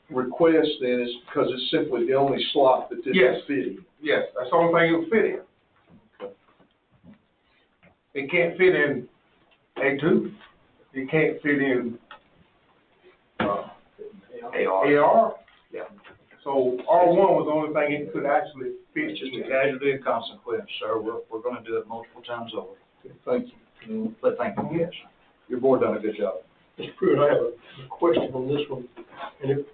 request then is because it's simply the only slot that this Yes. is fitting. Yes, that's the only thing it'll fit in. It can't fit in A2, it can't fit in, AR. Yeah. So R1 was the only thing it could actually fit. It's just a casualty and consequence, sir. We're gonna do it multiple times over. Thank you. But thank you, yes. Your board done a good job. Mr. Pruitt, I have a question on this one, and it,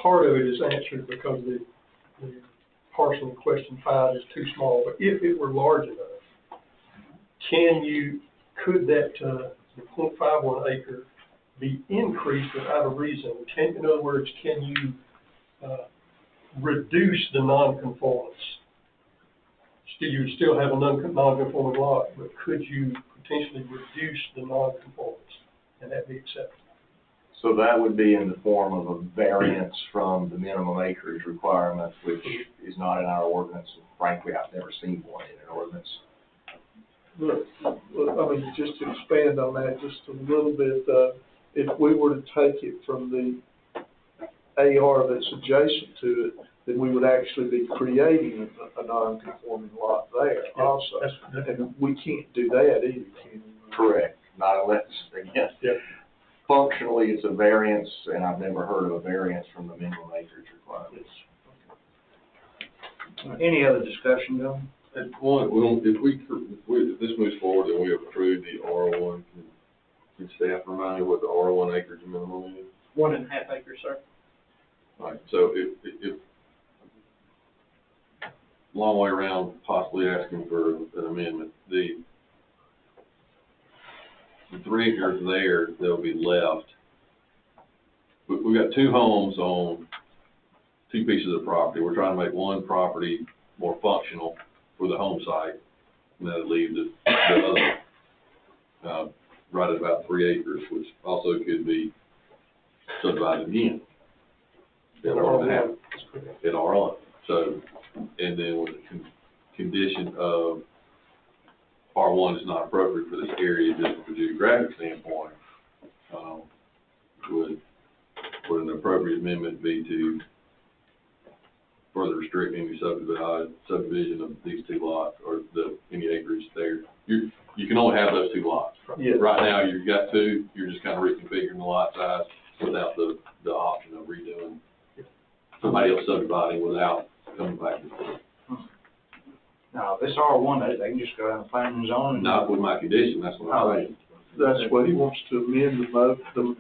part of it is answered because the parcel in question 5 is too small, but if it were large enough, could that, the .51 acre be increased without a reason? In other words, can you, reduce the nonconformance? You still have a non-conforming lot, but could you potentially reduce the nonconformance, and that be acceptable? So that would be in the form of a variance from the minimum acreage requirement, which is not in our ordinance. Frankly, I've never seen one in an ordinance. Look, I mean, just to expand on that just a little bit, if we were to take it from the AR that's adjacent to it, then we would actually be creating a non-conforming lot there also. And we can't do that either, can we? Correct, not unless, again, functionally it's a variance, and I've never heard of a variance from the minimum acreage requirements. Any other discussion, John? If this moves forward and we approve the R1, can staff remind me what the R1 acreage minimum is? 1.5 acres, sir. All right, so if long way around possibly asking for an amendment, the 3 acres there that'll be left, we've got 2 homes on 2 pieces of property. We're trying to make one property more functional for the home site, and that'll leave the other right at about 3 acres, which also could be subdivided again. In R1. So, and then with the condition of R1 is not appropriate for this area just from a geographic standpoint, would an appropriate amendment be to further restrict any subdivision of these 2 lots or any acreage there? You can only have those 2 lots. Yes. Right now, you've got 2, you're just kind of reconfiguring the lot size without the option of redoing somebody else subdividing without coming back to the court. No, this R1, they can just go out and plan the zone. Not with my condition, that's what I'm saying. That's what he wants to amend the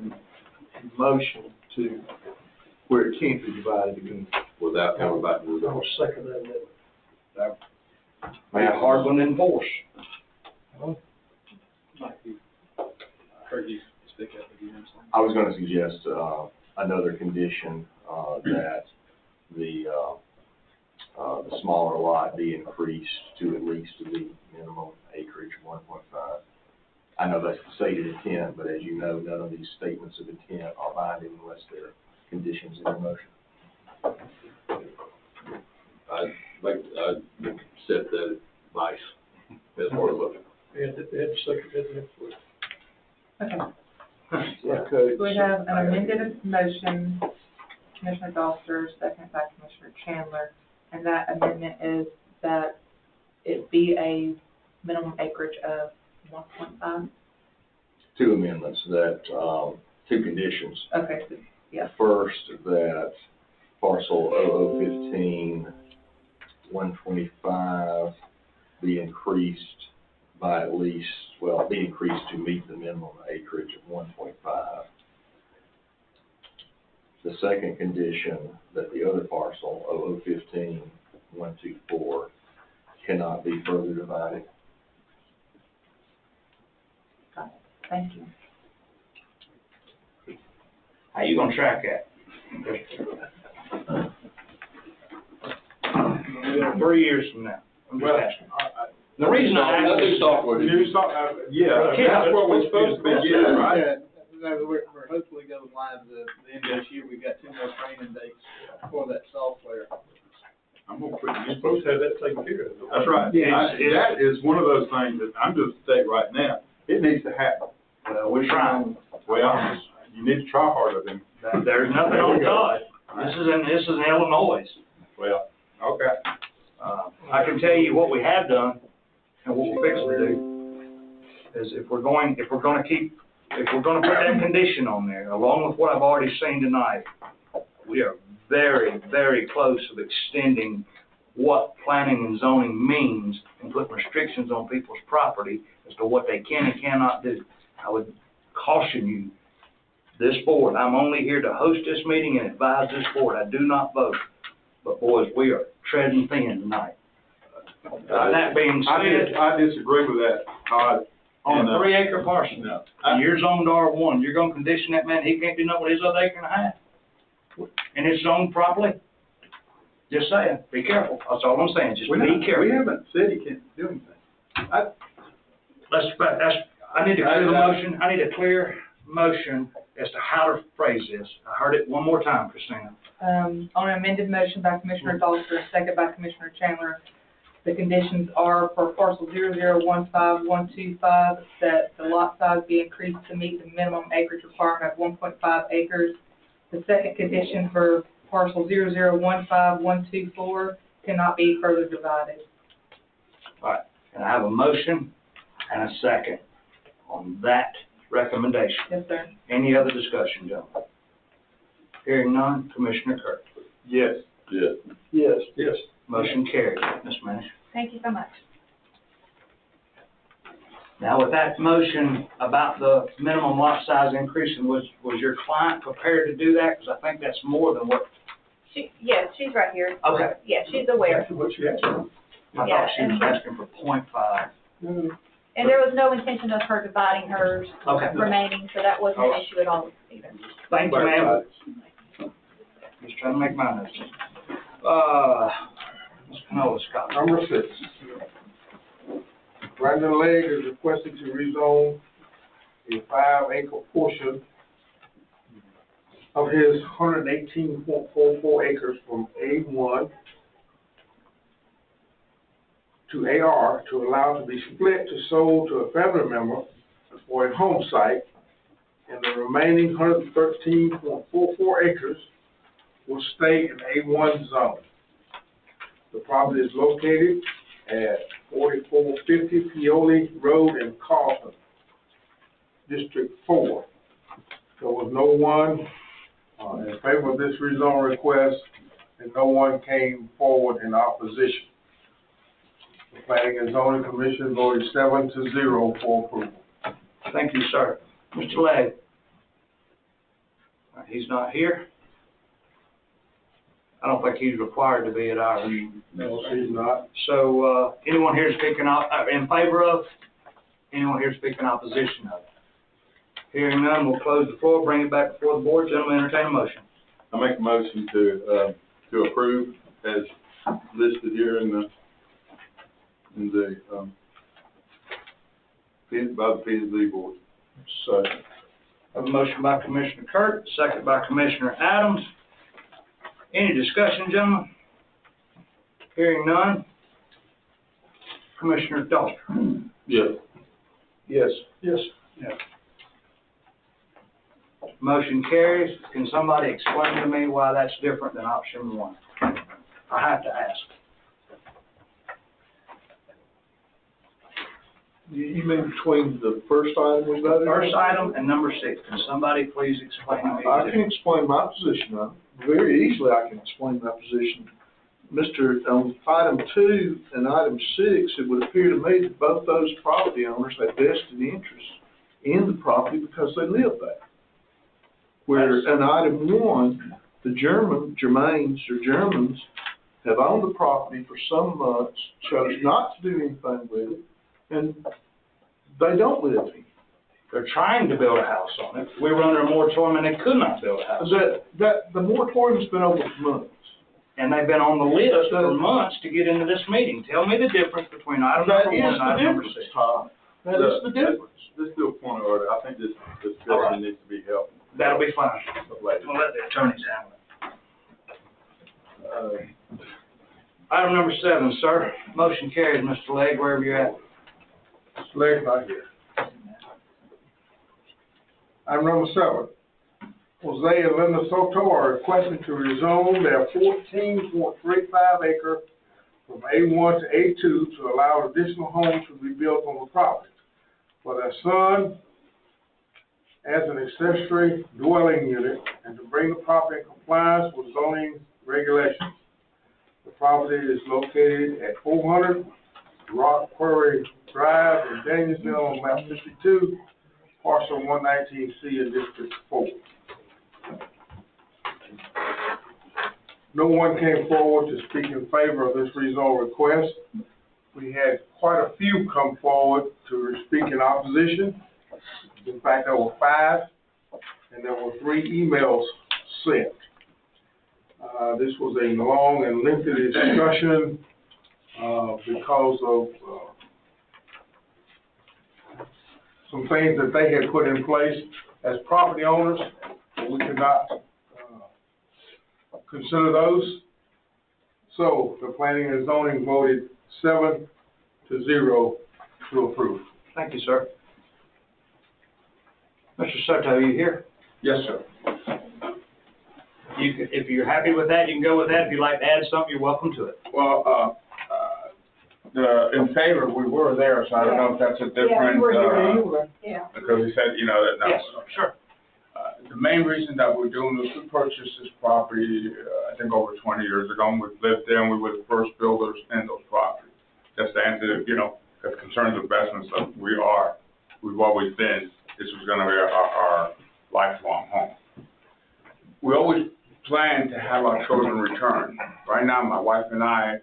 motion to where it can't be divided again. Without coming back to the I'll court. second that amendment. May a hard one to enforce. I was gonna suggest, another condition, that the smaller lot be increased to at least the minimum acreage of 1.5. I know that's the stated intent, but as you know, none of these statements of intent are binding unless they're conditions in the motion. I'd accept that advice as part of it. And second that. Okay. Okay. We have an amended motion, Commissioner Doster, second by Commissioner Chandler, and that amendment is that it be a minimum acreage of 1.5. 2 amendments that, 2 conditions. Okay, so, yeah. First, that parcel 0015, 125 be increased by at least, be increased to meet the minimum acreage of 1.5. The second condition, that the other parcel, 0015, 124, cannot be further divided. Got it. Thank you. How you gonna track that? 3 years from now. I'm just asking. The reason I asked is Yeah, that's what we're supposed to be getting, right? No, we're hopefully going live the this year, we got 2 more training dates for that software. I'm gonna put, you're supposed to have that taken care of. That's right. That is one of those things that I'm just saying right now, it needs to happen. We're trying. Well, you need to try harder than. There's nothing on God. This is in Illinois. Well, okay. I can tell you what we have done and what we're fixing to do is if we're gonna put that condition on there, along with what I've already seen tonight, we are very, very close of extending what planning and zoning means and putting restrictions on people's property as to what they can and cannot do. I would caution you, this board, I'm only here to host this meeting and advise this board. I do not vote. But boys, we are treading thin tonight. That being said, I disagree with that, Todd. on a 3-acre parcel, No. you're zoned R1, you're gonna condition that man, he can't do nothing with his other acre and a half? And it's zoned properly? Just saying, be careful, that's all I'm saying, just be careful. We haven't said he can't do anything. I need to clear the motion, I need a clear motion as to how to phrase this. I heard it one more time, Christina. On an amended motion by Commissioner Doster, second by Commissioner Chandler, the conditions are for parcel 0015125 that the lot size be increased to meet the minimum acreage requirement of 1.5 acres. The second condition for parcel 0015124 cannot be further divided. All right, and I have a motion and a second on that recommendation. Yes, sir. Any other discussion, gentlemen? Hearing none, Commissioner Kirk. Yes. Yes. Yes. Yes. Motion carried. Ms. Manish. Thank you so much. Now, with that motion about the minimum lot size increasing, was your client prepared to do that? Because I think that's more than what, Yes, she's right here. okay. Yeah, she's aware. That's what you asked. I thought she was asking for 0.5. And there was no intention of her dividing hers Okay. remaining, so that wasn't an issue at all either. Thank you, ma'am. Just trying to make my notes. Ms. Canola Scott. Number 6. Brandon Legg is requested to rezone a 5-acre portion of his 118.44 acres from A1 to AR to allow it to be split to sold to a family member for a home site, and the remaining 113.44 acres will stay in A1 zone. The property is located at 4450 Pioli Road in Carlton, District 4. There was no one in favor of this rezone request, and no one came forward in opposition. The Planning and Zoning Commission voted 7-0 for approval. Thank you, sir. Mr. Legg. He's not here. I don't think he's required to be at our. No, she's not. So, anyone here speaking in favor of? Anyone here speaking opposition of? Hearing none, we'll close the floor, bring it back before the board. Gentlemen, entertain a motion. I make a motion to approve as listed here by the P&Z board. So, I have a motion by Commissioner Kirk, second by Commissioner Adams. Any discussion, gentlemen? Hearing none. Commissioner Doster. Yes. Yes. Yes. Yes. Motion carries. Can somebody explain to me why that's different than option 1? I have to ask. You mean between the first item we voted on? First item and number 6. Can somebody please explain to me? I can explain my position on it. Very easily I can explain my position. On item 2 and item 6, it would appear to me that both those property owners have vested interest in the property because they live there. Where in item 1, the Germans have owned the property for some months, chose not to do anything with it, and they don't live here. They're trying to build a house on it. We were under a moratorium and they could not build a house. The moratorium's been over for months. And they've been on the list for months to get into this meeting. Tell me the difference between item number 1 and item number 6. That is the difference. Let's do a point of order. I think this discussion needs to be held That'll be fine. We'll let the attorneys handle it. Item number 7, sir. Motion carries, Mr. Legg, wherever you're at. Mr. Legg, right here. Item number 7. Jose and Linda Soto are requesting to rezone their 14.35 acre from A1 to A2 to allow additional homes to be built on the property for their son as an accessory dwelling unit and to bring the property in compliance with zoning regulations. The property is located at 400 Rock Quarry Drive in Danielsville on map 52, parcel 119C in District 4. No one came forward to speak in favor of this rezone request. We had quite a few come forward to speak in opposition. In fact, there were 5, and there were 3 emails sent. This was a long and lengthy discussion because of some things that they had put in place as property owners, and we could not consider those. So the planning and zoning voted 7-0 to approve. Thank you, sir. Mr. Soto, are you here? Yes, sir. If you're happy with that, you can go with that. If you'd like to add something, you're welcome to it. Well, in favor, we were there, so I don't know if that's a different, because he said, you know, that, no. Yes, sure. The main reason that we're doing this, we purchased this property, I think over 20 years ago, and we've lived there, and we were the first builders in those properties. Just to answer, you know, as concerns of investments, we've always been, this was gonna be our lifelong home. We always plan to have our children return. Right now, my wife and I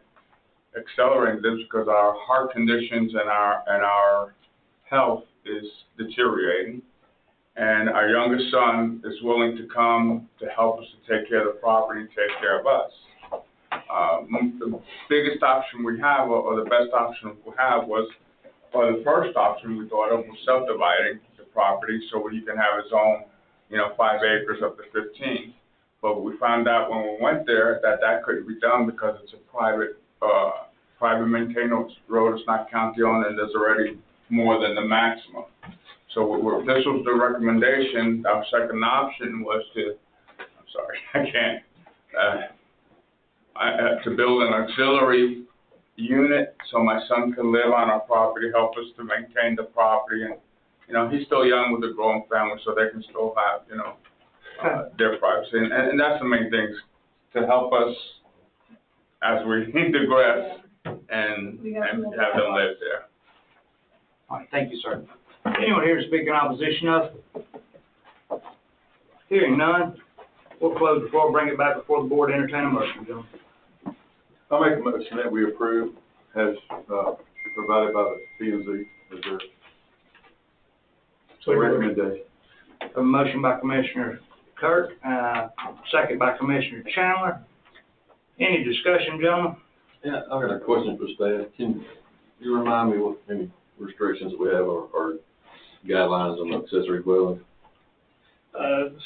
accelerating this because our heart conditions and our health is deteriorating. And our youngest son is willing to come to help us to take care of the property and take care of us. The biggest option we have, or the best option we have was, or the first option we thought of was subdividing the property so he can have his own, 5 acres up to 15. But we found out when we went there that couldn't be done because it's a private maintained road, it's not county owned, and there's already more than the maximum. So this was the recommendation. Our second option was to build an auxiliary unit so my son can live on our property, help us to maintain the property, and he's still young with a growing family, so they can still have their privacy, and that's the main thing, to help us as we digress and have them live there. All right, thank you, sir. Anyone here to speak in opposition of? Hearing none, we'll close the floor, bring it back before the board, entertain a motion, gentlemen. I'll make a motion that we approve as provided by the P&Z as their recommendation. A motion by Commissioner Kirk, second by Commissioner Chandler. Any discussion, gentlemen? Yeah, I've got a question for staff. Can you remind me what any restrictions we have or guidelines on accessory dwelling?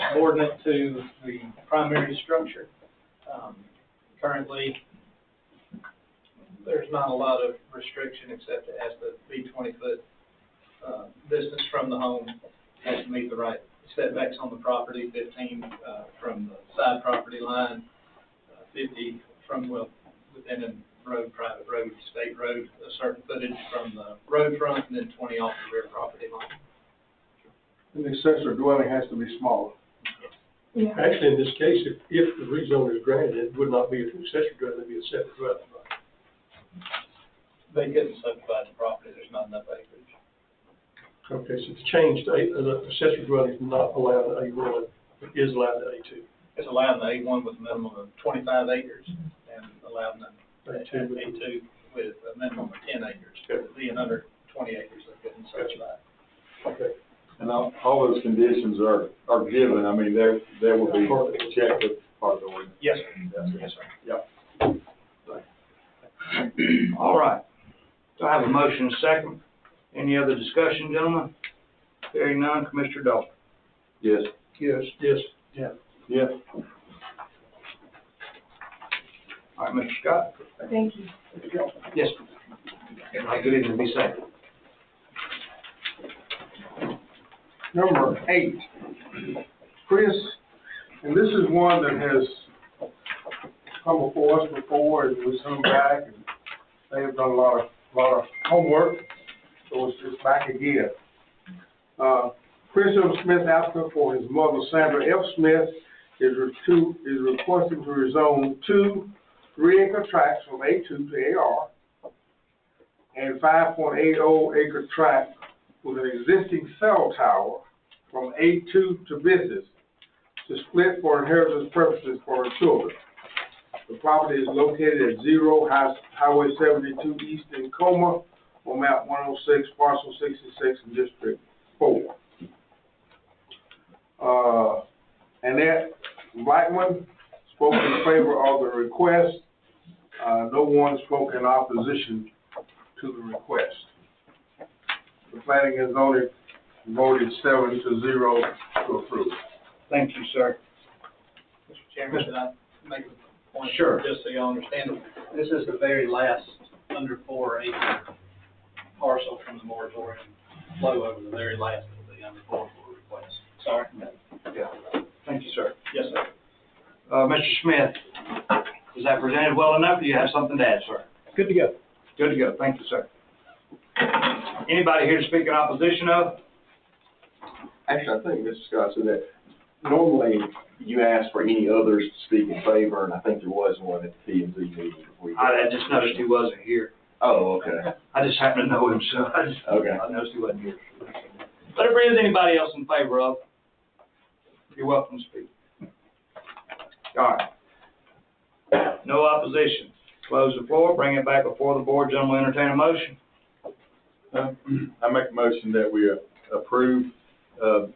Subordinate to the primary structure. Currently, there's not a lot of restriction except it has to be 20-foot distance from the home, has to meet the right setbacks on the property, 15 from the side property line, 50 from within a road, private road, state road, a certain footage from the road front, and then 20 off the rear property line. And the accessory dwelling has to be smaller. Yeah. Actually, in this case, if the rezone is granted, it would not be an accessory dwelling, it would be a separate dwelling. They couldn't subdivide the property, there's not enough acreage. Okay, so it's changed, the accessory dwelling is not allowed in A1, it is allowed in A2. It's allowed in A1 with a minimum of 25 acres and allowed in A2 with a minimum of 10 acres. Being under 20 acres, they couldn't subdivide. Okay. And all those conditions are given, I mean, there will be checked as part of the ordinance. Yes, sir. Yes, sir. Yep. All right. Do I have a motion second? Any other discussion, gentlemen? Hearing none, Commissioner Dalton. Yes. Yes. Yes. Yeah. Yes. All right, Mr. Scott? Thank you. Yes. All right, good evening, be safe. Number 8, Chris, and this is one that has come before us before, and we sent them back, and they have done a lot of homework, so it's back again. Chris M. Smith, applicant for his mother Sandra F. Smith, is requesting to rezone 2 3-acre tracts from A2 to AR, and 5.80 acre tract with an existing cell tower from A2 to business to split for inheritance purposes for her children. The property is located at 0 Highway 72 East in Coma on map 106, parcel 66 in District 4. Annette Blackman spoke in favor of the request. No one spoke in opposition to the request. The planning and zoning voted 7-0 to approve. Thank you, sir. Mr. Chairman, should I make a point? Sure. Just so you understand, this is the very last under 4 acre parcel from the moratorium flow over the very last of the under 4 request. Sorry. Yeah. Thank you, sir. Yes, sir. Mr. Smith, is that presented well enough, or do you have something to add, sir? Good to go. Good to go, thank you, sir. Anybody here to speak in opposition of? Actually, I think Mr. Scott said that normally you ask for any others to speak in favor, and I think there was one at the P and Z meeting. I just noticed he wasn't here. Oh, okay. I just happened to know him, so I noticed he wasn't here. But if there is anybody else in favor of, you're welcome to speak. All right. No opposition. Close the floor, bring it back before the board. Gentlemen, entertain a motion. I make a motion that we approve as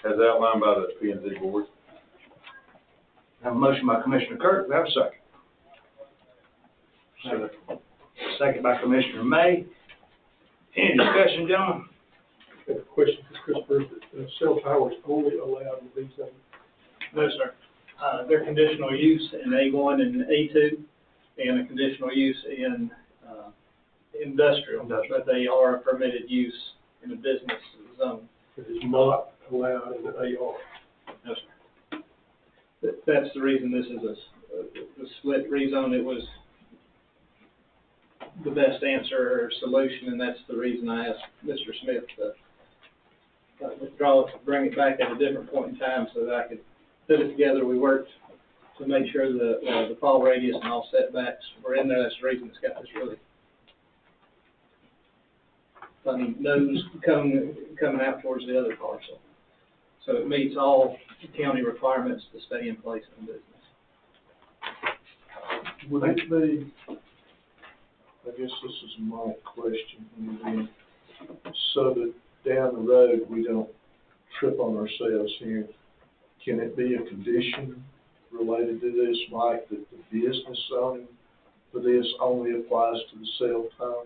outlined by the P and Z board. I have a motion by Commissioner Kirk. We have a second. Second by Commissioner May. Any discussion, gentlemen? I have a question for Chris first. Cell towers only allowed in these zones? No, sir. They're conditional use in A1 and A2, and a conditional use in industrial, but they are a permitted use in a business zone. It is not allowed in the AR. No, sir. That's the reason this is a split rezone. It was the best answer or solution, and that's the reason I asked Mr. Smith to withdraw it, to bring it back at a different point in time so that I could put it together. We worked to make sure the fall radius and all setbacks were in there. That's the reason it's got this really funny nose coming out towards the other parcel. So it meets all county requirements to stay in place in business. Would it be, I guess this is my question, so that down the road we don't trip on ourselves here, can it be a condition related to this, like that the business zoning for this only applies to the cell tower?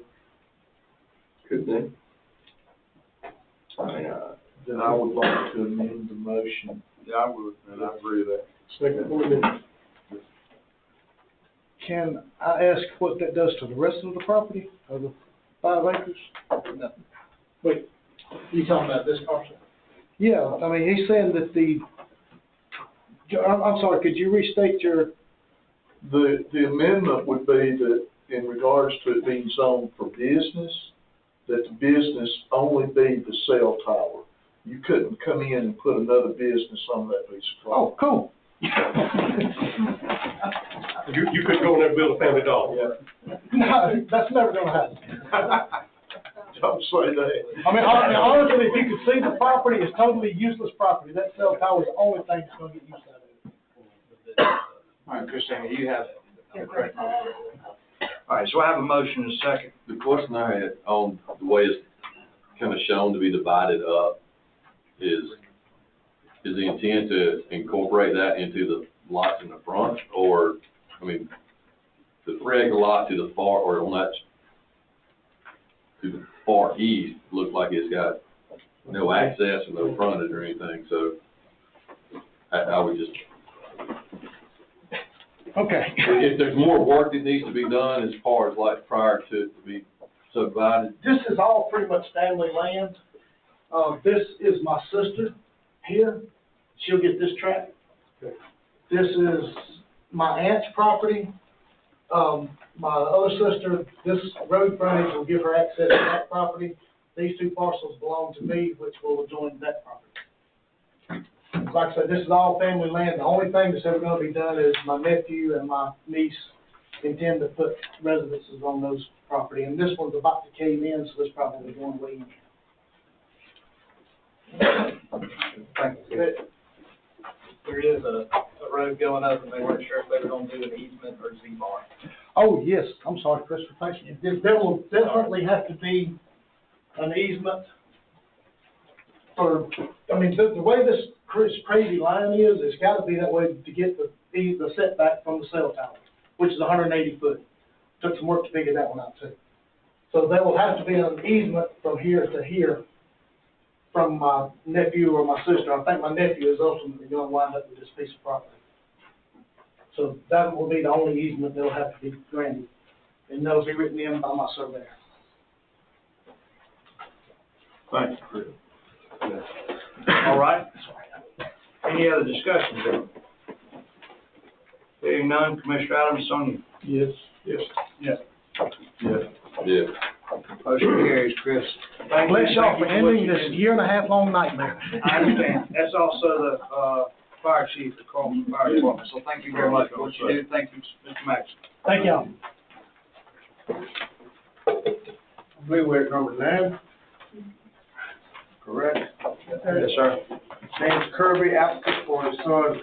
Could be. Then I would like to amend the motion. Yeah, I would, and I agree with that. Second amendment. Can I ask what that does to the rest of the property, of the 5 acres? No. Wait, you talking about this parcel? Yeah, I mean, he's saying that I'm sorry, could you restate your? The amendment would be that in regards to it being zoned for business, that the business only be the cell tower. You couldn't come in and put another business on that piece of property. Oh, cool. You could go in there and build a family dog. Yeah. No, that's never gonna happen. Don't say that. I mean, honestly, if you could see the property is totally useless property, that cell tower is the only thing that's gonna get used out of it. All right, Christina, you have the correct motion. All right, so I have a motion and a second. The question I had on the way it's kind of shown to be divided up is the intent to incorporate that into the lots in the front, or, I mean, the 3-acre lot to the far, or on that, to the far east, looks like it's got no access and no frontage or anything, so I would just, Okay. if there's more work that needs to be done as far as like prior to it to be subdivided. This is all pretty much family land. This is my sister here. She'll get this tract. This is my aunt's property. My other sister, this road frontage will give her access to that property. These two parcels belong to me, which will adjoin that property. Like I said, this is all family land. The only thing that's ever gonna be done is my nephew and my niece intend to put residences on those property. And this one's about to cave in, so this probably going way in. Thank you. There is a road going up, and they weren't sure if they were gonna do an easement or Z-bar. Oh, yes, I'm sorry, Christopher, thank you. There will definitely have to be an easement for, I mean, the way this crazy line is, it's gotta be that way to get the setback from the cell tower, which is 180 foot. Took some work to figure that one out too. So there will have to be an easement from here to here from my nephew or my sister. I think my nephew is ultimately gonna wind up with this piece of property. So that will be the only easement that'll have to be granted, and that'll be written in by my surveyor. Thanks, Chris. All right. Any other discussion, Joe? Hearing none, Commissioner Adams, on you. Yes. Yes. Yes. Yes. Yes. Motion carries, Chris. Thank you. Bless y'all for Thank you what ending you this do. year-and-a-half-long nightmare. I understand. That's also the, fire chief at Carlton Fire Department, so thank you very much for what you do. Thank you, Mr. Max. Thank y'all. I believe we're at number 9. Correct? Yes, sir. James Kirby, applicant for his son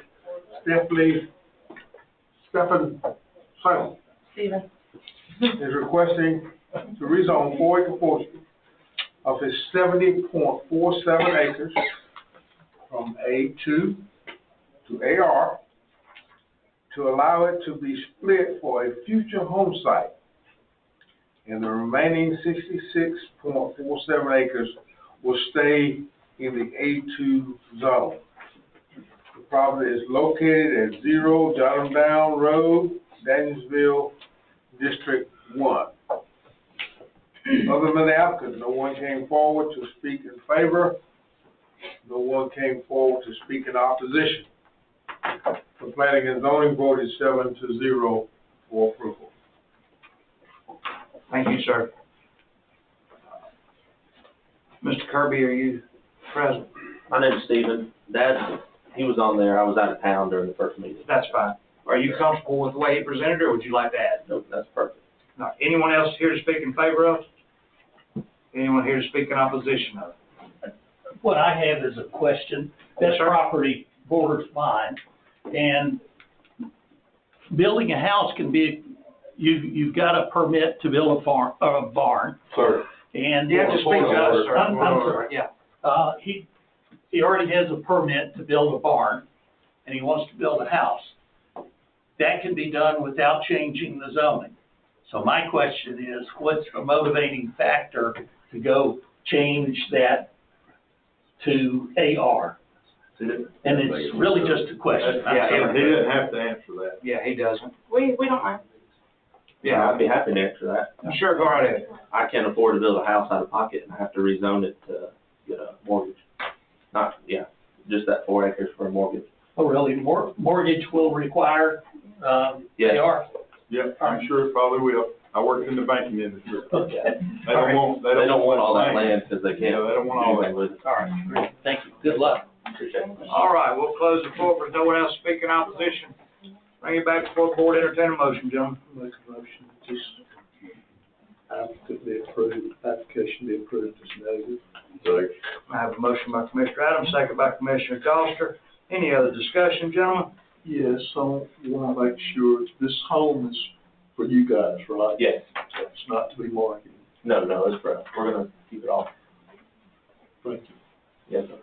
Stephen Simon, Steven. is requesting to rezone 4-acre portion of his 70.47 acres from A2 to AR to allow it to be split for a future home site. And the remaining 66.47 acres will stay in the A2 zone. The property is located at 0 Jotham Down Road, Danielsville, District 1. Other than the applicant, no one came forward to speak in favor. No one came forward to speak in opposition. The planning and zoning voted 7-0 for approval. Thank you, sir. Mr. Kirby, are you present? My name's Stephen. Dad, he was on there. I was out of town during the first meeting. That's fine. Are you comfortable with the way he presented, or would you like to add? Nope, that's perfect. Now, anyone else here to speak in favor of? Anyone here to speak in opposition of? What I have is a question. That property borders mine, and building a house can be, you've got a permit to build a barn. Sir. You And. have to speak up, sir. I'm sorry, yeah. He already has a permit to build a barn, and he wants to build a house. That can be done without changing the zoning. So my question is, what's the motivating factor to go change that to AR? And it's really just a question. Yeah, He didn't have to answer that. Yeah, he doesn't. We don't mind. Yeah, I'd be happy to answer that. Sure, go right ahead. I can't afford to build a house out of pocket, and I have to rezone it to get a mortgage. Just that 4 acres for a mortgage. Oh, really? Mortgage will require, Yes. AR? Yep, I'm sure it probably will. I worked in the banking industry. Okay. They don't want all that land because they can't. Yeah, they don't want all that. with it. All right, great. Thank you. Good luck. Appreciate it. All right, we'll close the floor for no one else speaking opposition. Bring it back before the board, entertain a motion, gentlemen. Make a motion, this application be approved as noted. I have a motion by Commissioner Adams, second by Commissioner Doster. Any other discussion, gentlemen? Yes, so you want to make sure this home is for you guys, right? Yes. It's not to be marketed. No, it's for us. We're gonna keep it all. Thank you. Yes, sir.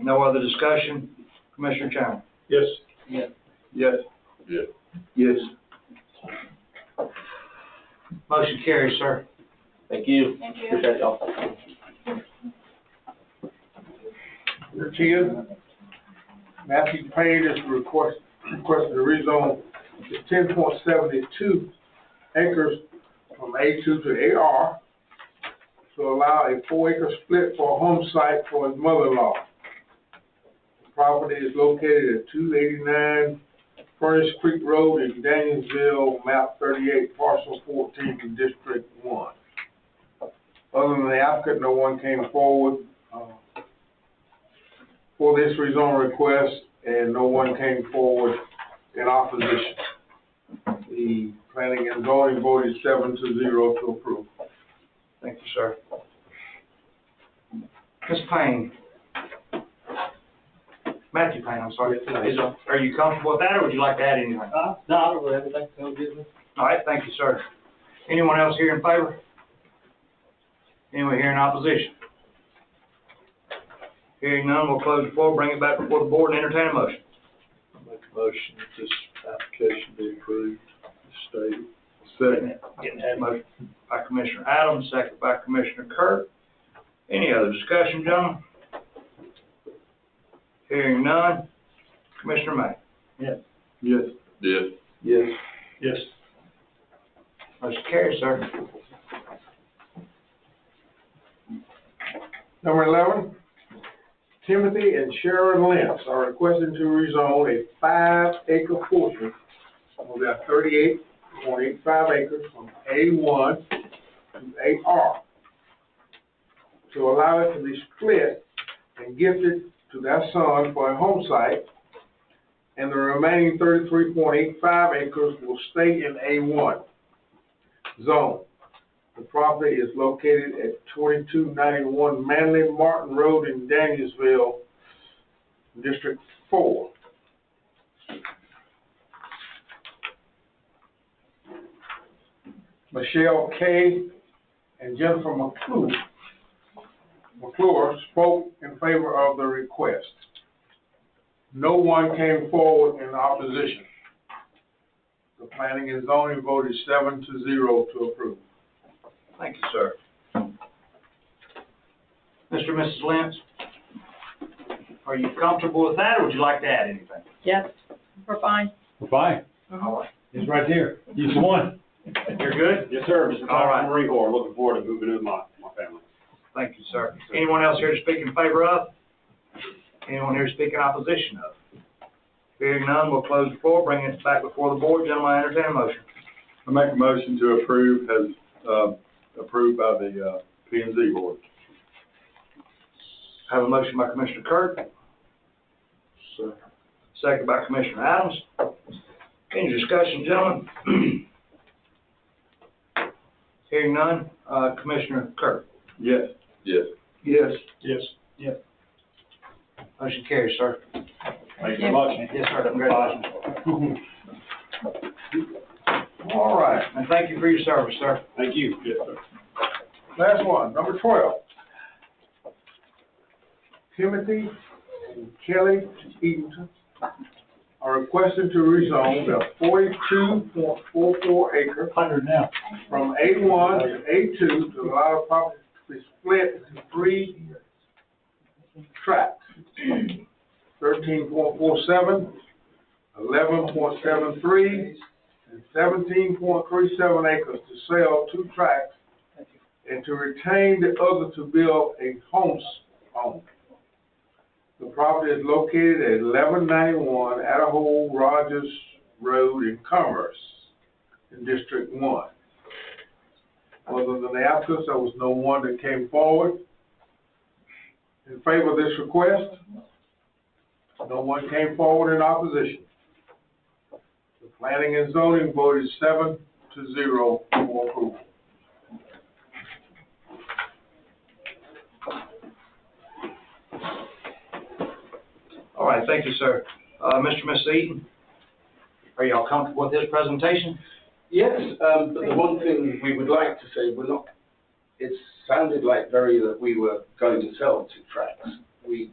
No other discussion? Commissioner Chandler? Yes. Yes. Yes. Yes. Yes. Motion carries, sir. Thank you. Thank you. Appreciate y'all. number 10, Matthew Payne is requesting to rezone the 10.72 acres from A2 to AR to allow a 4-acre split for a home site for his mother-in-law. The property is located at 289 Furnace Creek Road in Danielsville, map 38, parcel 14 in District 1. Other than the applicant, no one came forward for this rezone request, and no one came forward in opposition. The planning and zoning voted 7-0 to approve. Thank you, sir. Ms. Payne. Matthew Payne, I'm sorry. Are you comfortable with that, or would you like to add anything? No, I don't really have anything to tell you. All right, thank you, sir. Anyone else here in favor? Anyone here in opposition? Hearing none, we'll close the floor, bring it back before the board, and entertain a motion. Make a motion that this application be approved, as stated. Getting that motion by Commissioner Adams, second by Commissioner Kurt. Any other discussion, gentlemen? Hearing none. Commissioner May? Yes. Yes. Yes. Yes. Yes. Motion carries, sir. Number 11, Timothy and Sharon Lentz are requesting to rezone a 5-acre portion of their 38.85 acres from A1 to AR to allow it to be split and gifted to their son for a home site, and the remaining 33.85 acres will stay in A1 zone. The property is located at 2291 Manley Martin Road in Danielsville, District 4. Michelle Kay and Jennifer McClure spoke in favor of the request. No one came forward in opposition. The planning and zoning voted 7-0 to approve. Thank you, sir. Mr. and Mrs. Lentz, are you comfortable with that, or would you like to add anything? Yes, we're fine. We're fine. All right. He's right here. He's the one. You're good? Yes, sir. Just All right. Marine Corps. Looking forward to moving in with my family. Thank you, sir. Anyone else here to speak in favor of? Anyone here to speak in opposition of? Hearing none, we'll close the floor, bring it back before the board. Gentlemen, I entertain a motion. I make a motion to approve as, approved by the, P&Z board. I have a motion by Commissioner Kurt. Second by Commissioner Adams. Any discussion, gentlemen? Hearing none, Commissioner Kurt. Yes. Yes. Yes. Yes. Yes. Motion carries, sir. Thank you so much. Yes, sir. Congratulations. All right. And thank you for your service, sir. Thank you. Yes, sir. Last one, number 12. Timothy and Kelly Eaton are requesting to rezone the 42.44 acre 100 now. from A1 to A2 to allow the property to be split into 3 tracts. 13.47, 11.73, and 17.37 acres to sell 2 tracts and to retain the other to build a home on. The property is located at 1191 Idaho Rogers Road in Commerce in District 1. Other than the applicants, there was no one that came forward in favor of this request. No one came forward in opposition. The planning and zoning voted 7-0 for approval. All right, thank you, sir. Mr. and Mrs. Eaton, are y'all comfortable with this presentation? Yes, but the one thing we would like to say, it sounded like that we were going to sell 2 tracts. We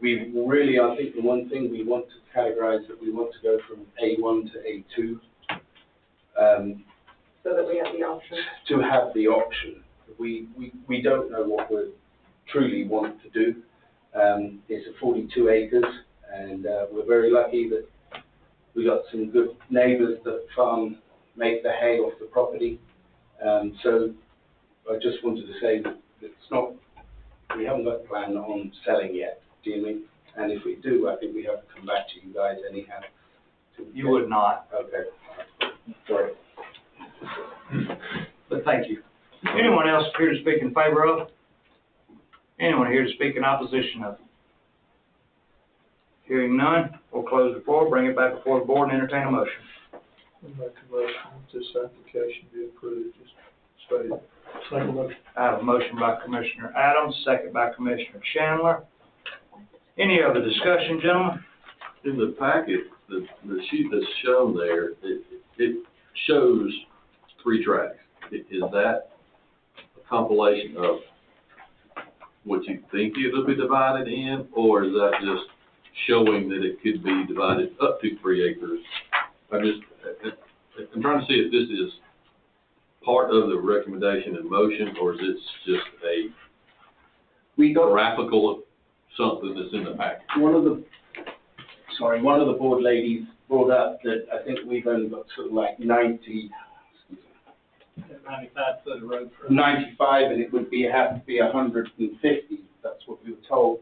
really, I think the one thing we want to categorize that we want to go from A1 to A2. So that we have the option. To have the option. We don't know what we truly want to do. It's a 42 acres, and we're very lucky that we got some good neighbours that make the hay off the property. So I just wanted to say that we haven't got a plan on selling yet, do you mean? And if we do, I think we have to come back to you guys anyhow. You would not. Okay. Sorry. But thank you. Anyone else here to speak in favor of? Anyone here to speak in opposition of? Hearing none, we'll close the floor, bring it back before the board and entertain a motion. Make a motion that this application be approved, just stated. Second motion. I have a motion by Commissioner Adams, second by Commissioner Chandler. Any other discussion, gentlemen? In the packet, the sheet that's shown there, it shows 3 tracks. Is that a compilation of what you think it'll be divided in, or is that just showing that it could be divided up to 3 acres? I'm trying to see if this is part of the recommendation in motion, or is it just a graphical of something that's in the packet? One of the board ladies brought up that I think we've only got sort of like 95 foot of road. 95, and it would have to be 150. That's what we were told.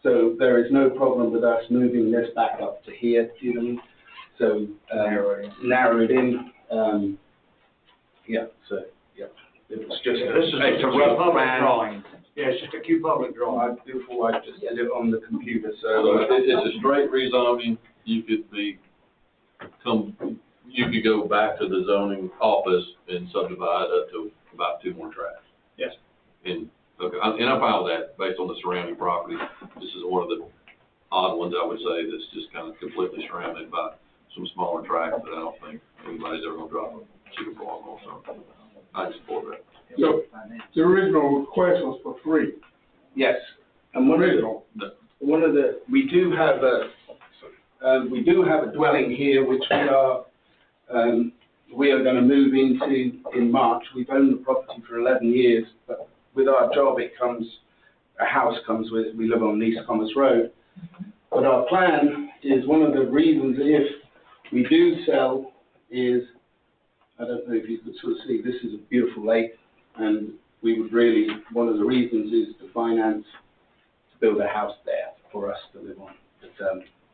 So there is no problem with us moving this back up to here, do you know what I mean? So narrow it in. It was just It's a rough public drawing. Yeah, it's just a cute public drawing. Before I just did it on the computer, So it's a straight rezoning. You could go back to the zoning office and subdivide up to about 2 more tracks. Yes. And I filed that based on the surrounding property. This is one of the odd ones, I would say, that's just kind of completely surrounded by some smaller tracks that I don't think anybody's ever gonna drop a chicken ball on, so I support that. So, the original request was for 3. Yes, and we do have a dwelling here, which we are going to move into in March. We've owned the property for 11 years, but with our job, a house comes with it. We live on East Commerce Road. But our plan is, one of the reasons if we do sell is, I don't know if you could sort of see, this is a beautiful lake, and we would really, one of the reasons is to finance, to build a house there for us to live on.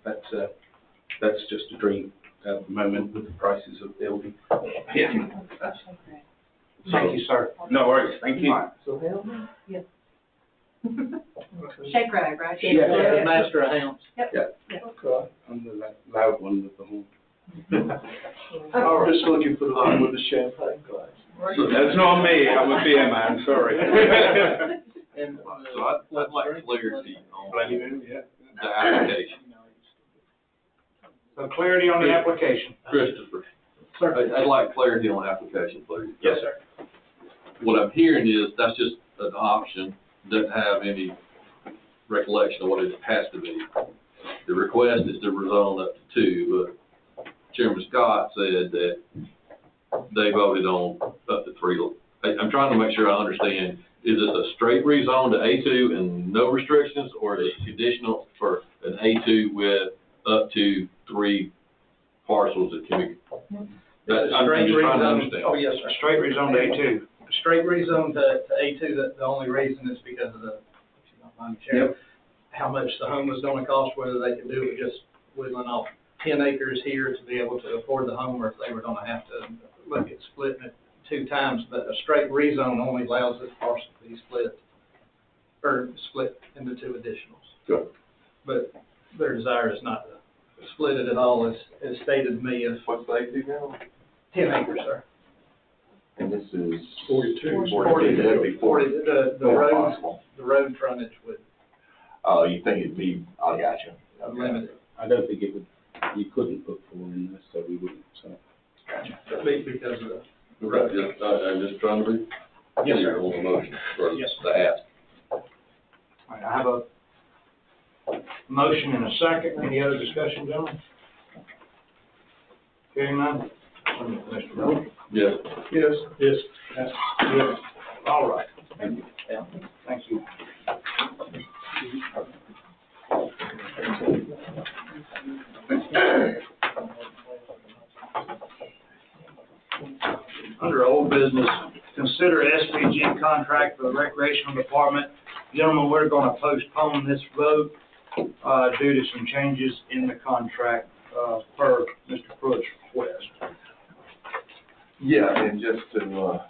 But that's just a dream at the moment with the prices of building. Yeah. Thank you, sir. No worries, thank you. So hell, Yes. Shake right, right? Yeah. Master of hounds. Yep. Yeah. I'm the loud one with the horn. I'm just looking for the one with the champagne glass. That's not me, I'm a beer man, sorry. So I'd like clarity on the application. So clarity on the application. Christopher. Sir. I'd like clarity on the application, please. Yes, sir. What I'm hearing is that's just an option, doesn't have any recollection of what it has to be. The request is to rezone up to 2, but Chairman Scott said that they voted on up to 3. I'm trying to make sure I understand, is this a straight rezone to A2 and no restrictions, or is it conditional for an A2 with up to 3 parcels that can be? I'm just trying to understand. Oh, yes, sir. Straight rezone to A2. Straight rezone to A2, the only reason is because of how much the home was gonna cost, whether they could do it just whittling off 10 acres here to be able to afford the home, or if they were gonna have to look at splitting it 2 times. But a straight rezone only allows this parcel to be split into 2 additionals. Good. But their desire is not to split it at all, as stated to me. What's the A2 now? 10 acres, sir. And this is 42. 40, that'd be 40. The road frontage would Oh, you think it'd be, I got you. limit it. I don't think you couldn't put 4 in this, so we wouldn't, so. Gotcha. Because of the road. I'm just trying to be Yes, clear sir. on the motion for Yes, the ask. All right, I have a motion and a second. Any other discussion, gentlemen? Hearing none? Mr. Miller? Yes. Yes. Yes. Yes. All right. Thank you. Thank you. Under old business, consider SPG contract for the recreational department. Gentlemen, we're gonna postpone this vote, due to some changes in the contract, per Mr. Pruitt's request. Yeah, and just to,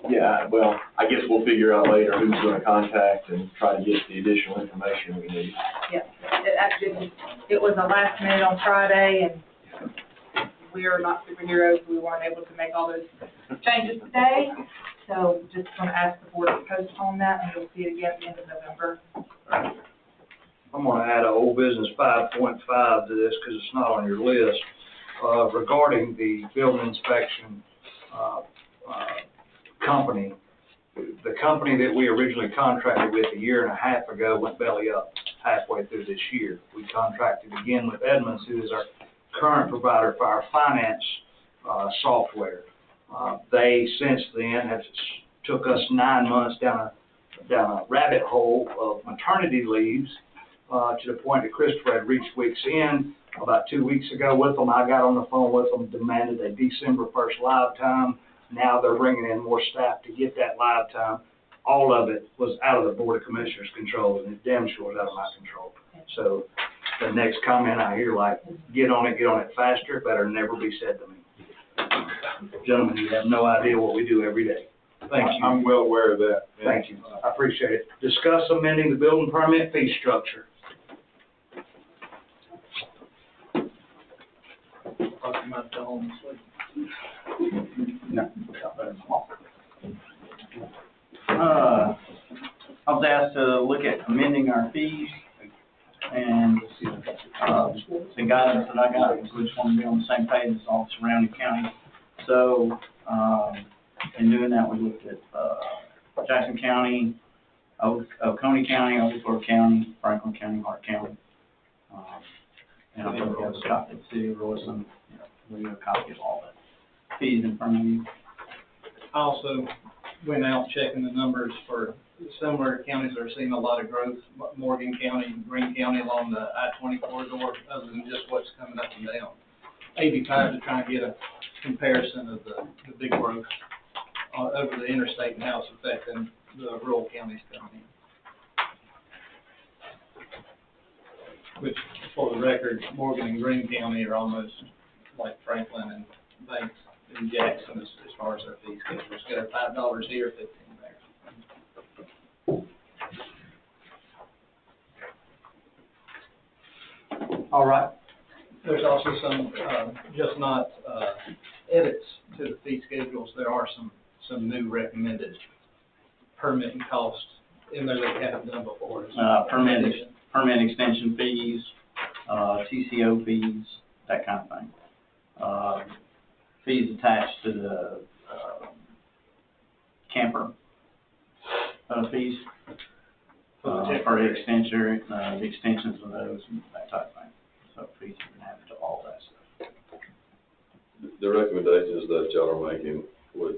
yeah, well, I guess we'll figure out later who's gonna contact and try to get the additional information we need. Yes, it was a last minute on Friday, and we are not superheroes. We weren't able to make all those changes today. So just want to ask the board to postpone that, and we'll see it again at the end of November. I'm gonna add a old business 5.5 to this, because it's not on your list, regarding the building inspection, company. The company that we originally contracted with a year and a half ago went belly up halfway through this year. We contracted again with Edmonds, who is our current provider for our finance, software. They, since then, have took us 9 months down a rabbit hole of maternity leaves, to the point that Christopher had reached week's end about 2 weeks ago with them. I got on the phone with them, demanded a December 1st live time. Now they're bringing in more staff to get that live time. All of it was out of the Board of Commissioners' control, and it damn sure is out of my control. So the next comment I hear, like, get on it faster, better never be said to me. Gentlemen, you have no idea what we do every day. Thank you. I'm well aware of that. Thank you. I appreciate it. Discuss amending the building permit fee structure. No. I was asked to look at amending our fees, and, the guidance that I got was we just want to be on the same page as all surrounding counties. So, in doing that, we looked at, Jackson County, Oconee County, Oglesboro County, Franklin County, Hart County. And I'm going to have a copy of the city of Royston, we have a copy of all the fees in front of you. I also went out checking the numbers for similar counties that are seeing a lot of growth, Morgan County, Greene County along the I-20 corridor, other than just what's coming up and down. 85 to try and get a comparison of the big growth over the interstate and how it's affecting the rural counties coming in. Which, for the record, Morgan and Greene County are almost like Franklin and Banks and Jackson as far as their fee schedules go. $5 here, $15 there. All right. There's also some, just not edits to the fee schedules. There are some new recommended permit and costs in there that we haven't done before. Permit extension fees, TCO fees, that kind of thing. Fees attached to the camper fees for the extensions of those and that type of thing. So fees are added to all that stuff. The recommendations that y'all are making would,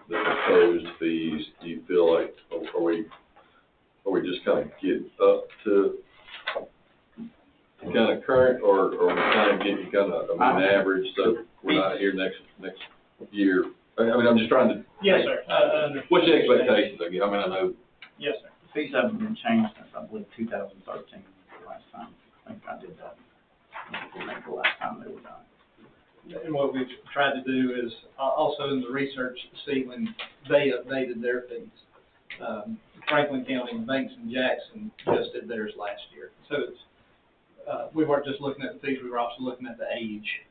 the proposed fees, do you feel like, are we just kind of getting up to kind of current, or we kind of getting kind of an average, so we're not here next year? I mean, I'm just trying to. Yes, sir. What's the expectations? I mean, I know. Yes, sir. Fees haven't been changed since, I believe, 2013, last time. I think I did that. The last time they were done. And what we've tried to do is also in the research see when they updated their fees. Franklin County, Banks and Jackson just did theirs last year. So it's, we weren't just looking at the fees, we were also looking at the age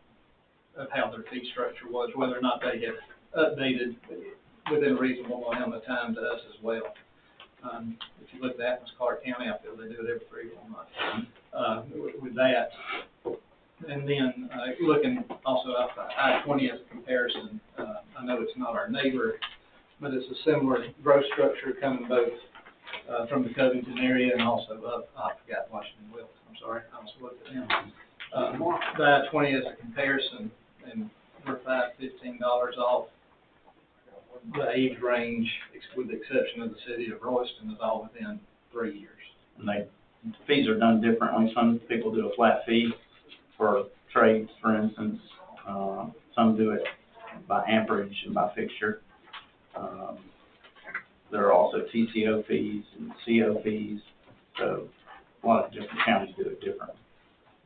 of how their fee structure was, whether or not they had updated within a reasonable amount of time to us as well. If you look at Athens, Clark County, I feel they do it every 3 or 4 months. With that, and then looking also at the I-20 as a comparison, I know it's not our neighbor, but it's a similar growth structure coming both from the Covington area and also up, I forgot Washington Wilkes, I'm sorry, I also looked at them. The I-20 as a comparison, and we're $15 off. The age range, with the exception of the city of Royston, is all within 3 years. And they fees are done differently. Some people do a flat fee for trades, for instance. Some do it by amperage and by fixture. There are also TCO fees and CO fees, so a lot of different counties do it differently.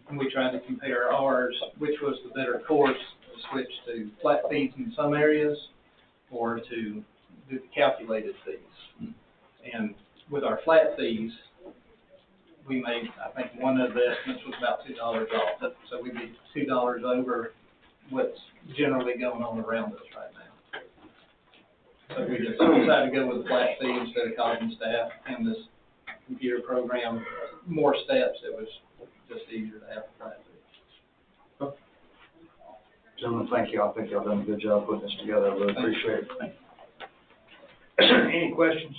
And we tried to compare ours, which was the better course, to switch to flat fees in some areas or to do the calculated fees. And with our flat fees, we made, I think one of the estimates was about $2 off. So we'd be $2 over what's generally going on around us right now. So we just decided to go with the flat fee instead of causing staff and this computer program more steps. It was just easier to have a flat fee. Gentlemen, thank you. I think y'all done a good job putting this together. I really appreciate it. Thank you. Any questions?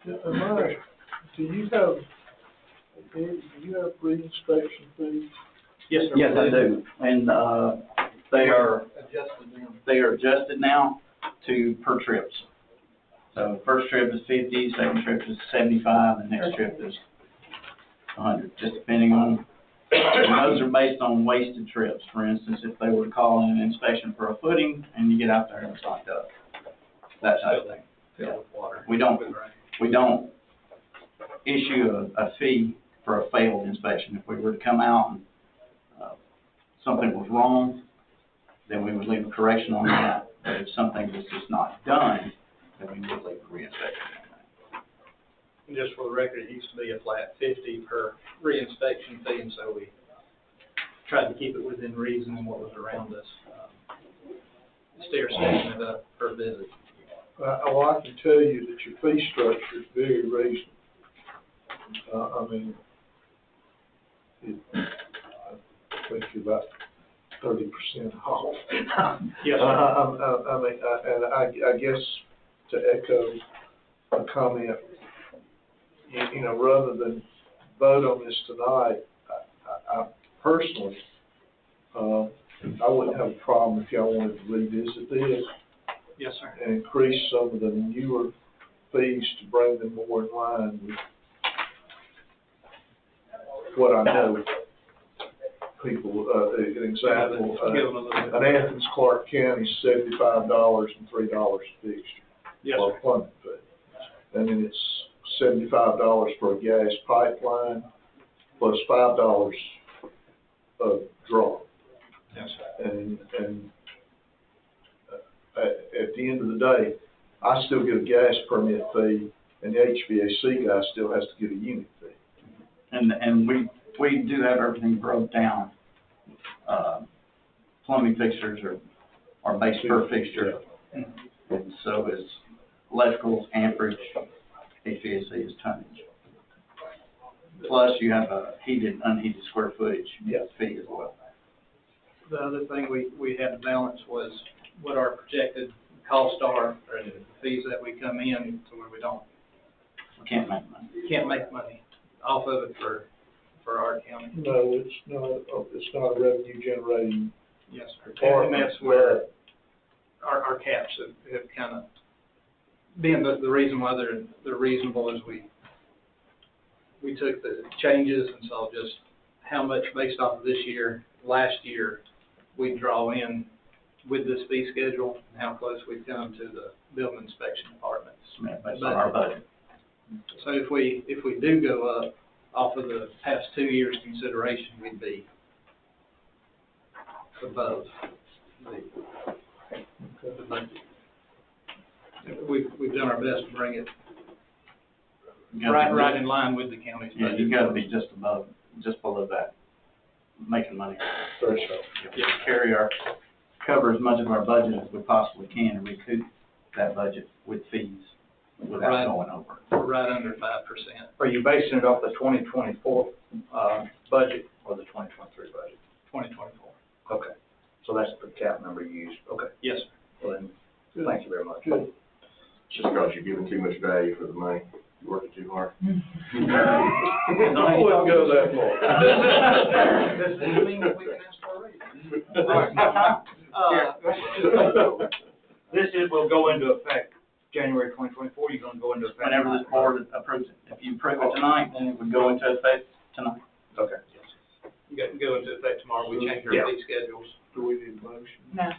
Do you have re-inspection fees? Yes, sir. Yes, I do. And, they are adjusted now to per trips. So the first trip is 50, second trip is 75, the next trip is 100, just depending on, and those are based on wasted trips. For instance, if they were to call in an inspection for a footing and you get out there and it's locked up, that type of thing. Filled with water. We don't issue a fee for a failed inspection. If we were to come out and something was wrong, then we would leave a correction on that. But if something was just not done, then we would leave a reinspection on that. And just for the record, it used to be a flat 50 per reinspection fee, and so we tried to keep it within reason and what was around us. Stair stepping it up per visit. Well, I can tell you that your fee structure is very reasonable. I mean, I think you're about 30% off. Yes, sir. I guess to echo a comment, you know, rather than vote on this tonight, I personally, I wouldn't have a problem if y'all wanted to revisit this. Yes, sir. And increase some of the newer fees to bring them more in line with what I know people, an example, an Athens, Clark County, $75 and $3 fixture. Yes, for a plumbing fee. And then it's $75 for a gas pipeline plus $5 of draw. Yes, sir. And at the end of the day, I still get a gas permit fee, and the HVAC guy still has to get a unit fee. And we do have everything broke down. Plumbing fixtures are based per fixture. And so is electrical, amperage, HVAC is tonnage. Plus you have a heated, unheated square footage fee as well. The other thing we had to balance was what our projected costs are, or the fees that we come in to where we can't make money. Can't make money off of it for our county. No, it's not a revenue generating. Yes, sir. And that's where our caps have kind of been the reason why they're reasonable is we took the changes and saw just how much based off of this year, last year, we draw in with this fee schedule and how close we've come to the building inspection departments. Based on our budget. So if we do go up off of the past 2 years consideration, we'd be above the budget. We've done our best to bring it right in line with the county's budget. Yeah, you gotta be just below that, making money. Threshold. Cover as much of our budget as we possibly can and recoup that budget with fees without going over. We're right under 5%. Are you basing it off the 2024 budget or the 2023 budget? 2024. Okay. So that's the cap number you used. Okay. Yes, sir. Well then, thank you very much. Good. Just because you're giving too much value for the money, you're working too hard. I wouldn't go that far. Does this mean that we can ask for a raise? This will go into effect January 2024. You're going to go into effect Whenever this board approves it. you approve it tonight, then it would go into effect tonight. Okay. Go into effect tomorrow, we change our Yeah. fee schedules. Do we need a motion? No.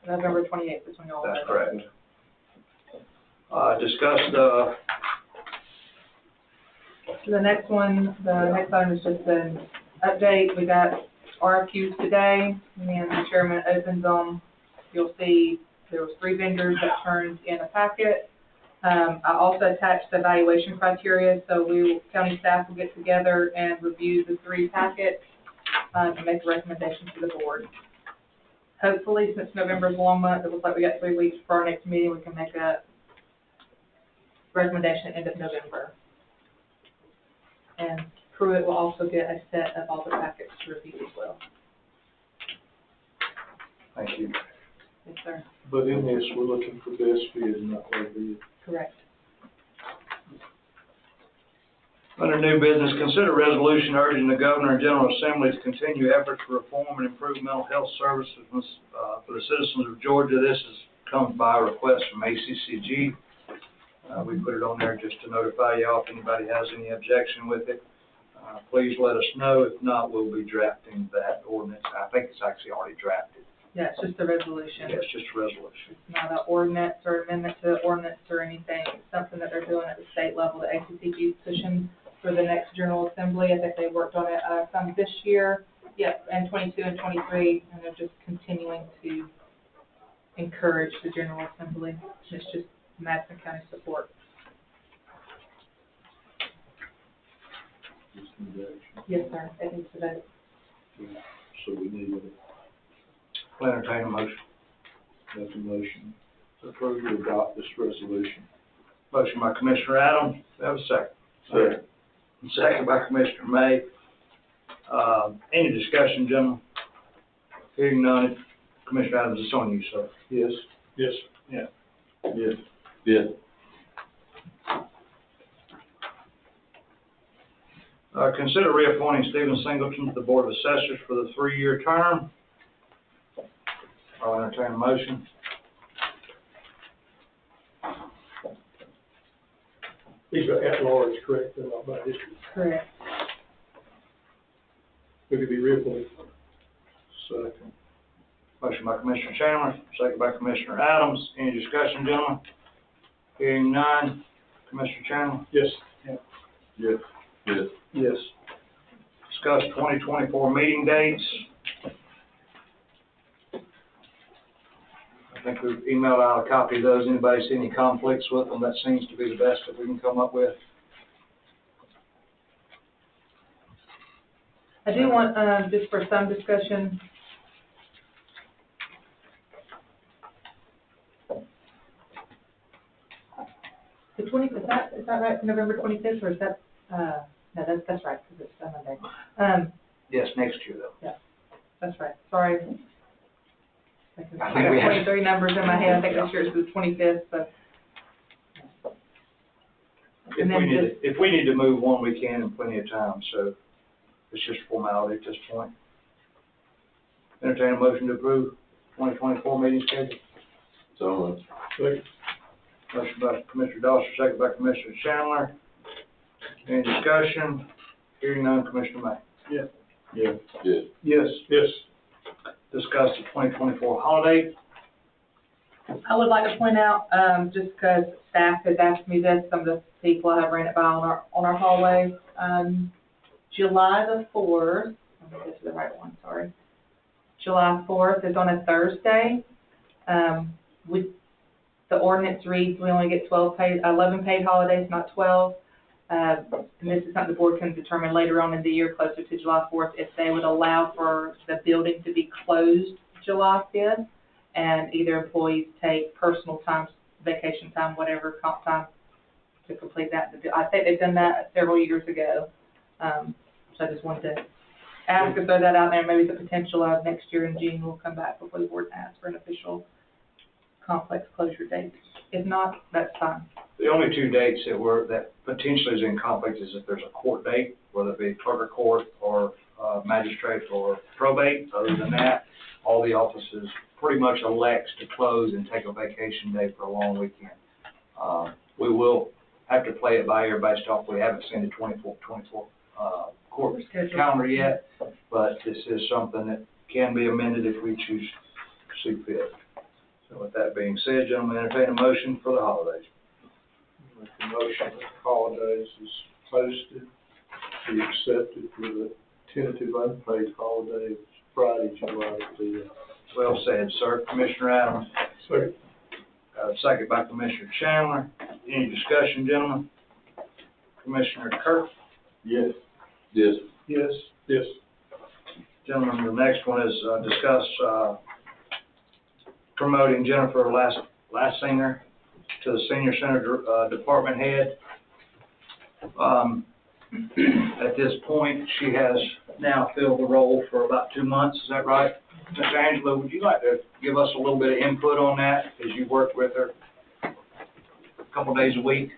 November 28th is when y'all. That's correct. Discussed, The next one, the next item is just an update. We got RFQs today, and then the chairman opens them. You'll see there was 3 vendors that turned in a packet. I also attached the evaluation criteria, so county staff will get together and review the 3 packets, and make a recommendation to the board. Hopefully, since November is a long month, it looks like we got 3 weeks for our next meeting, we can make a recommendation end of November. And Pruitt will also get a set of all the packets to review as well. thank you. Yes, sir. But in this, we're looking for best bid, not low bid. Correct. Under new business, consider resolution urging the Governor and General Assembly to continue efforts to reform and improve mental health services for the citizens of Georgia. This comes by request from ACCG. We put it on there just to notify y'all if anybody has any objection with it. Please let us know. If not, we'll be drafting that ordinance. I think it's actually already drafted. Yeah, it's just a resolution. Yeah, it's just a resolution. It's not an ordinance or amendment to the ordinance or anything. It's something that they're doing at the state level. The ACCG is pushing for the next General Assembly. I think they worked on it some this year, and 22 and 23, and they're just continuing to encourage the General Assembly. It's just Madison County support. Yes, sir. It needs to vote. So we need We'll entertain a motion. make a motion to approve or adopt this resolution. Motion by Commissioner Adams. Do I have a second? Second. Second by Commissioner May. Any discussion, gentlemen? Hearing none, Commissioner Adams, it's on you, sir. Yes. Yes. Yeah. Yes. Yes. Consider reappointing Stephen Singleton to the Board of Assessors for the 3-year term. I'll entertain a motion. These are at large, correct? They're not by district. Correct. We could be reappointed. Second. Motion by Commissioner Chandler, second by Commissioner Adams. Any discussion, gentlemen? Hearing none, Commissioner Chandler? Yes. Yes. Yes. Yes. Discuss 2024 meeting dates. I think we've emailed out a copy of those. Anybody see any conflicts with them? That seems to be the best that we can come up with. I do want, just for some discussion, the 20th, is that right, November 25th, or is that, no, that's right, because it's a Monday. Yes, next year though. Yeah, that's right, sorry. I I got think we have- 23 numbers in my head, I think this year is the 25th, so. And then If we need to move one, we can in plenty of time, so it's just formality at this point. Entertain a motion to approve 2024 meeting schedule. So, Motion by Commissioner Dawson, second by Commissioner Chandler. Any discussion? Hearing none, Commissioner May. Yes. yes. Yes. Yes. Yes. Discuss the 2024 holiday. I would like to point out, just because staff has asked me this, some of the people I have ran it by on our hallways. July the 4th, let me get to the right one, sorry. July 4th is on a Thursday. The ordinance reads we only get 11 paid holidays, not 12. And this is something the board can determine later on in the year, closer to July 4th, if they would allow for the building to be closed July 5th, and either employees take personal time, vacation time, whatever, comp time, to complete that. I think they've done that several years ago. So I just wanted to ask and throw that out there. Maybe the potential of next year in June we'll come back before the board and ask for an official complex closure date. If not, that's fine. The only 2 dates that potentially is in conflict is if there's a court date, whether it be clerk of court or magistrate or probate. Other than that, all the offices pretty much elects to close and take a vacation day for a long weekend. We will have to play it by ear based off, we haven't seen the 24 court calendar yet, but this is something that can be amended if we choose to see fit. So with that being said, gentlemen, entertain a motion for the holidays. Make a motion that holidays is posted, be accepted for the tentative unpaid holiday of Friday, July the 5th. Well said, sir. Commissioner Adams. Second. Second by Commissioner Chandler. Any discussion, gentlemen? Commissioner Kirk? Yes. Yes. Yes. Yes. Gentlemen, the next one is discuss promoting Jennifer Lassinger to the Senior Center Department Head. At this point, she has now filled the role for about 2 months, is that right? Ms. Angela, would you like to give us a little bit of input on that, as you worked with her a couple days a week?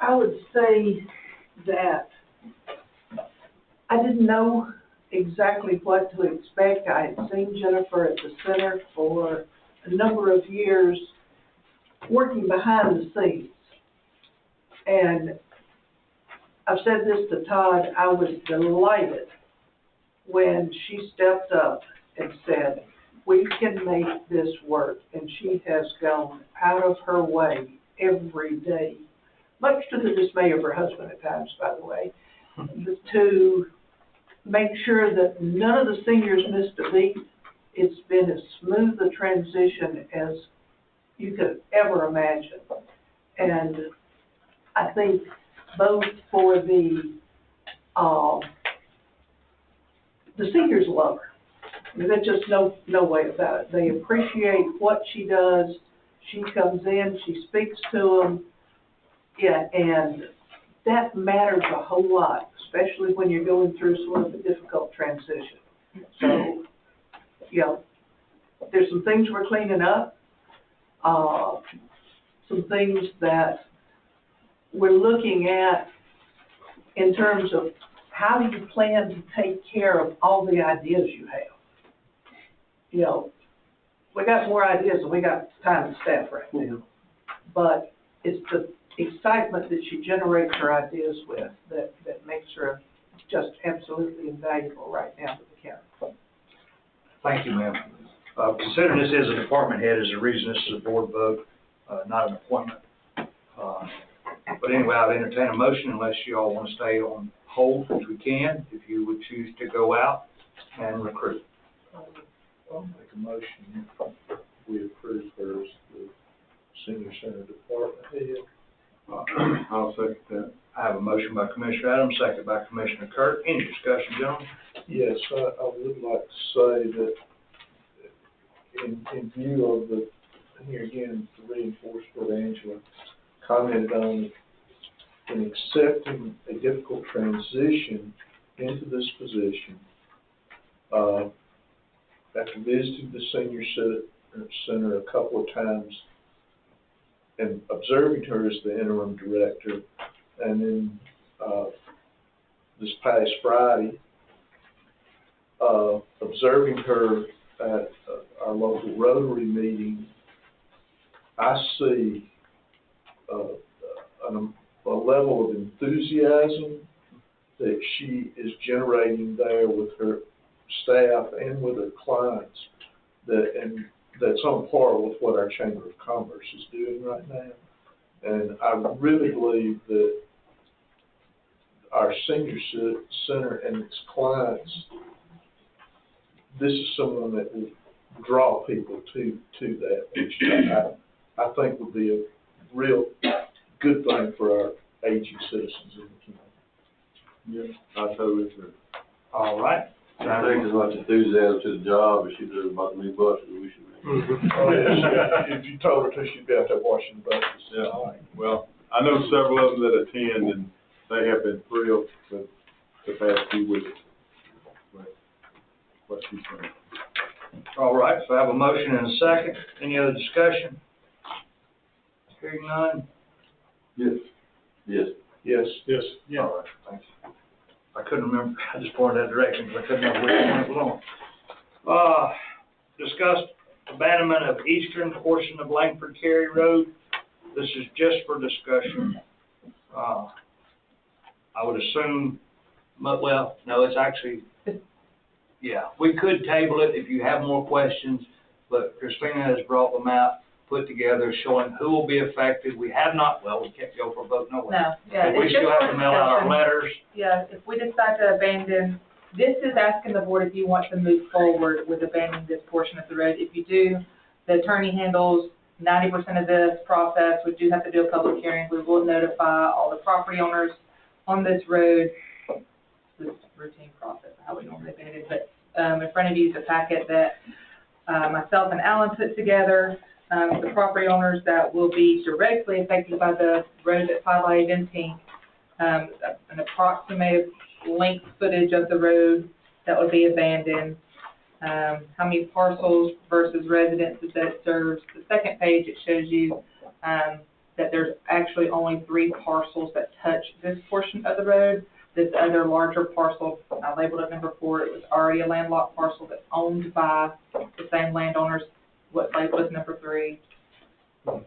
I would say that I didn't know exactly what to expect. I had seen Jennifer at the center for a number of years working behind the scenes. And I've said this to Todd, I was delighted when she stepped up and said, we can make this work. And she has gone out of her way every day, much to the dismay of her husband at times, by the way, to make sure that none of the seniors missed a beat. It's been as smooth a transition as you could ever imagine. And I think both for the seniors love her. I mean, there's just no way about it. They appreciate what she does. She comes in, she speaks to them, yeah, and that matters a whole lot, especially when you're going through sort of a difficult transition. So, you know, there's some things we're cleaning up, some things that we're looking at in terms of how do you plan to take care of all the ideas you have? You know, we got more ideas than we got time and staff right now. But it's the excitement that she generates her ideas with that makes her just absolutely invaluable right now to the county. Thank you, ma'am. Considering this is a department head, is the reason this is a board vote, not an appointment. But anyway, I'd entertain a motion unless you all want to stay on hold, which we can, if you would choose to go out and recruit. I'll make a motion we approve her as the Senior Center Department Head. I'll second that. I have a motion by Commissioner Adams, second by Commissioner Kirk. Any discussion, gentlemen? Yes, I would like to say that in view of the, here again, to reinforce what Angela commented on, in accepting a difficult transition into this position, after visiting the Senior Center a couple of times and observing her as the interim director, and then this past Friday, observing her at our local Rotary meeting, I see a level of enthusiasm that she is generating there with her staff and with her clients that's on par with what our Chamber of Commerce is doing right now. And I really believe that our Senior Center and its clients, this is someone that will draw people to that, which I think would be a real good thing for our aging citizens in the county. Yeah, I totally agree. All right. I think as much enthusiasm to the job as she does about the new buses we should make. Oh, yes, if you told her to, she'd be out there washing the buses. Yeah, well, I know several of them that attend, and they have been thrilled with the past few weeks. What she's saying. All right, so I have a motion and a second. Any other discussion? Hearing none? Yes. Yes. Yes. Yes. Yeah. All right, thank you. I couldn't remember, I just pointed that direction, because I couldn't remember which one it was on. Discussed abandonment of eastern portion of Langford Cary Road. this is just for discussion. I would assume, well, no, it's actually, yeah, we could table it if you have more questions, but Christina has brought the map put together showing who will be affected. We have not, well, we can't go for a vote, no way. No, yeah. But we it's still just have for to mail out our discussion. letters. Yeah, if we decide to abandon, this is asking the board if you want to move forward with abandoning this portion of the road. If you do, the attorney handles 90% of this process. We do have to do a public hearing. We will notify all the property owners on this road. This is routine process, how we normally abandon it. But in front of you is a packet that myself and Alan put together. The property owners that will be directly affected by the road that's highlighted in pink, an approximate length footage of the road that would be abandoned, how many parcels versus residences that it serves. The second page, it shows you that there's actually only 3 parcels that touch this portion of the road. This other larger parcel, I labeled it number 4, it was already a landlocked parcel that's owned by the same landowners, what's labeled as number 3. So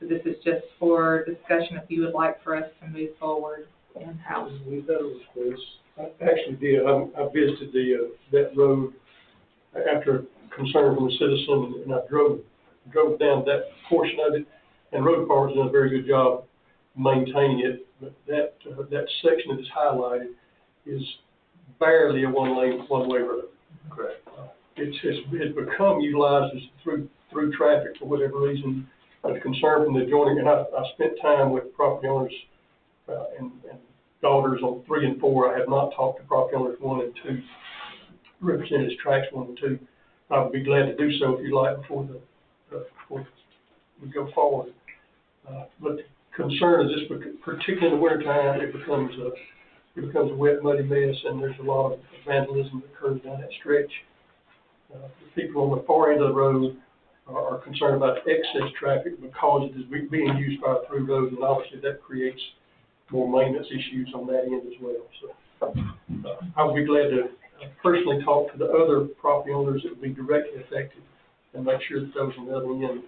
this is just for discussion if you would like for us to move forward in-house. We've had a request. I actually did. I visited that road after concern from a citizen, and I drove down that portion of it, and road department's done a very good job maintaining it. But that section that is highlighted is barely a one-way road. Correct. It's become utilized as through traffic for whatever reason. But the concern from the adjoining, and I spent time with property owners and daughters on 3 and 4. I have not talked to property owners 1 and 2, representatives tracks 1 and 2. I would be glad to do so if you like before we go forward. But the concern is this, particularly in the wintertime, it becomes a wet, muddy mess, and there's a lot of vandalism that occurs down that stretch. The people on the far end of the road are concerned about excess traffic because it is being used by a through road, and obviously that creates more maintenance issues on that end as well. So I would be glad to personally talk to the other property owners that would be directly affected and make sure that those on the other end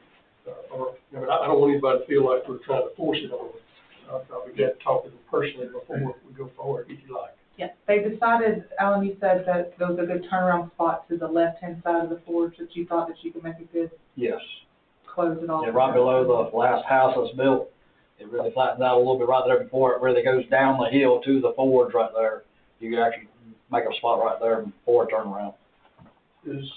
I don't want anybody to feel like we're trying to force it on them. I'll be glad to talk to them personally before we go forward, if you like. Yeah, they decided, Alan, you said that there was a good turnaround spot to the left-hand side of the forge that you thought that you could make a good Yes. close it off. Yeah, right below the last house that's built, it really flattens out a little bit right there before it really goes down the hill to the forge right there. You can actually make a spot right there before a turnaround. Is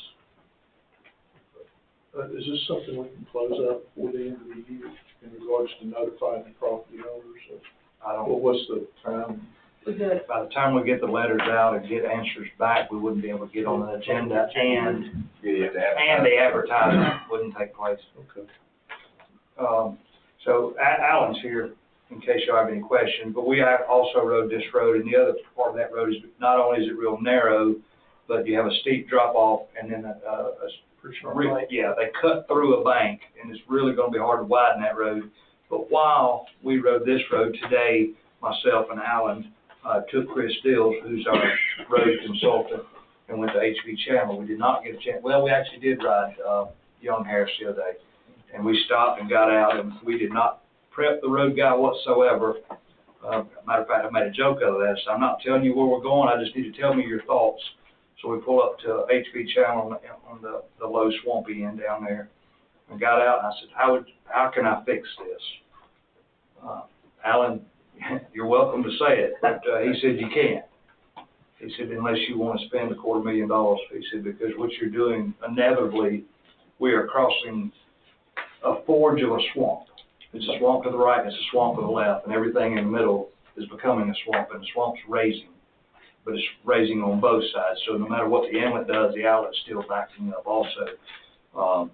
this something we can close out before the end of the year in regards to notifying the property owners? What's the time? By the time we get the letters out and get answers back, we wouldn't be able to get on the agenda, and the advertisement wouldn't take place. Okay. So Alan's here in case you have any questions, but we have also rode this road, and the other part of that road is not only is it real narrow, but you have a steep drop off and then yeah, they cut through a bank, and it's really going to be hard to widen that road. But while we rode this road today, myself and Alan took Chris Stills, who's our road consultant, and went to HB Chandler. We did not get a chance. Well, we actually did ride Young Harris the other day, and we stopped and got out, and we did not prep the road guy whatsoever. Matter of fact, I made a joke out of that. So I'm not telling you where we're going. I just need to tell me your thoughts. So we pull up to HB Chandler on the low swampy end down there, and got out, and I said, how can I fix this? Alan, you're welcome to say it, but he said you can't. He said, unless you want to spend $250,000. He said, because what you're doing, inevitably, we are crossing a forge of a swamp. It's a swamp to the right, it's a swamp to the left, and everything in the middle is becoming a swamp, and the swamp's raising. But it's raising on both sides, so no matter what the inlet does, the outlet's still backing up also.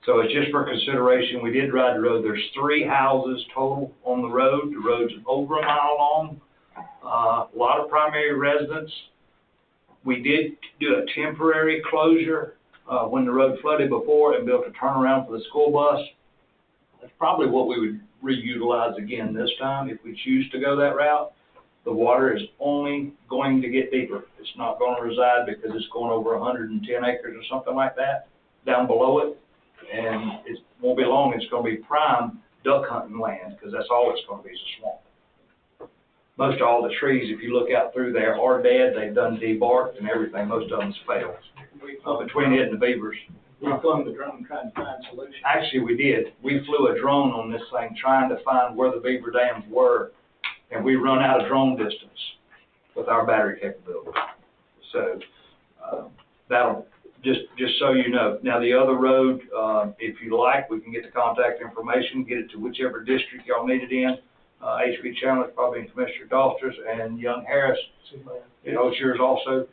So it's just for consideration. We did ride the road. There's 3 houses total on the road. The road's over a mile long. A lot of primary residents. We did do a temporary closure when the road flooded before and built a turnaround for the school bus. That's probably what we would reutilize again this time if we choose to go that route. The water is only going to get deeper. It's not going to reside because it's going over 110 acres or something like that down below it. And it won't be long, it's going to be prime duck hunting land, because that's all it's gonna be is a swamp. Most all the trees, if you look out through there, are dead, they've done debarked and everything, most of them's failed. Between it and the beavers. We flung the drone trying to find solutions. Actually, we did. We flew a drone on this thing trying to find where the beaver dams were, and we run out of drone distance with our battery capability. So, that'll, just so you know. Now, the other road, if you like, we can get the contact information, get it to whichever district y'all need it in. HB Chandler, probably in Commissioner Doster's, and Young Harris, you know, it's yours also.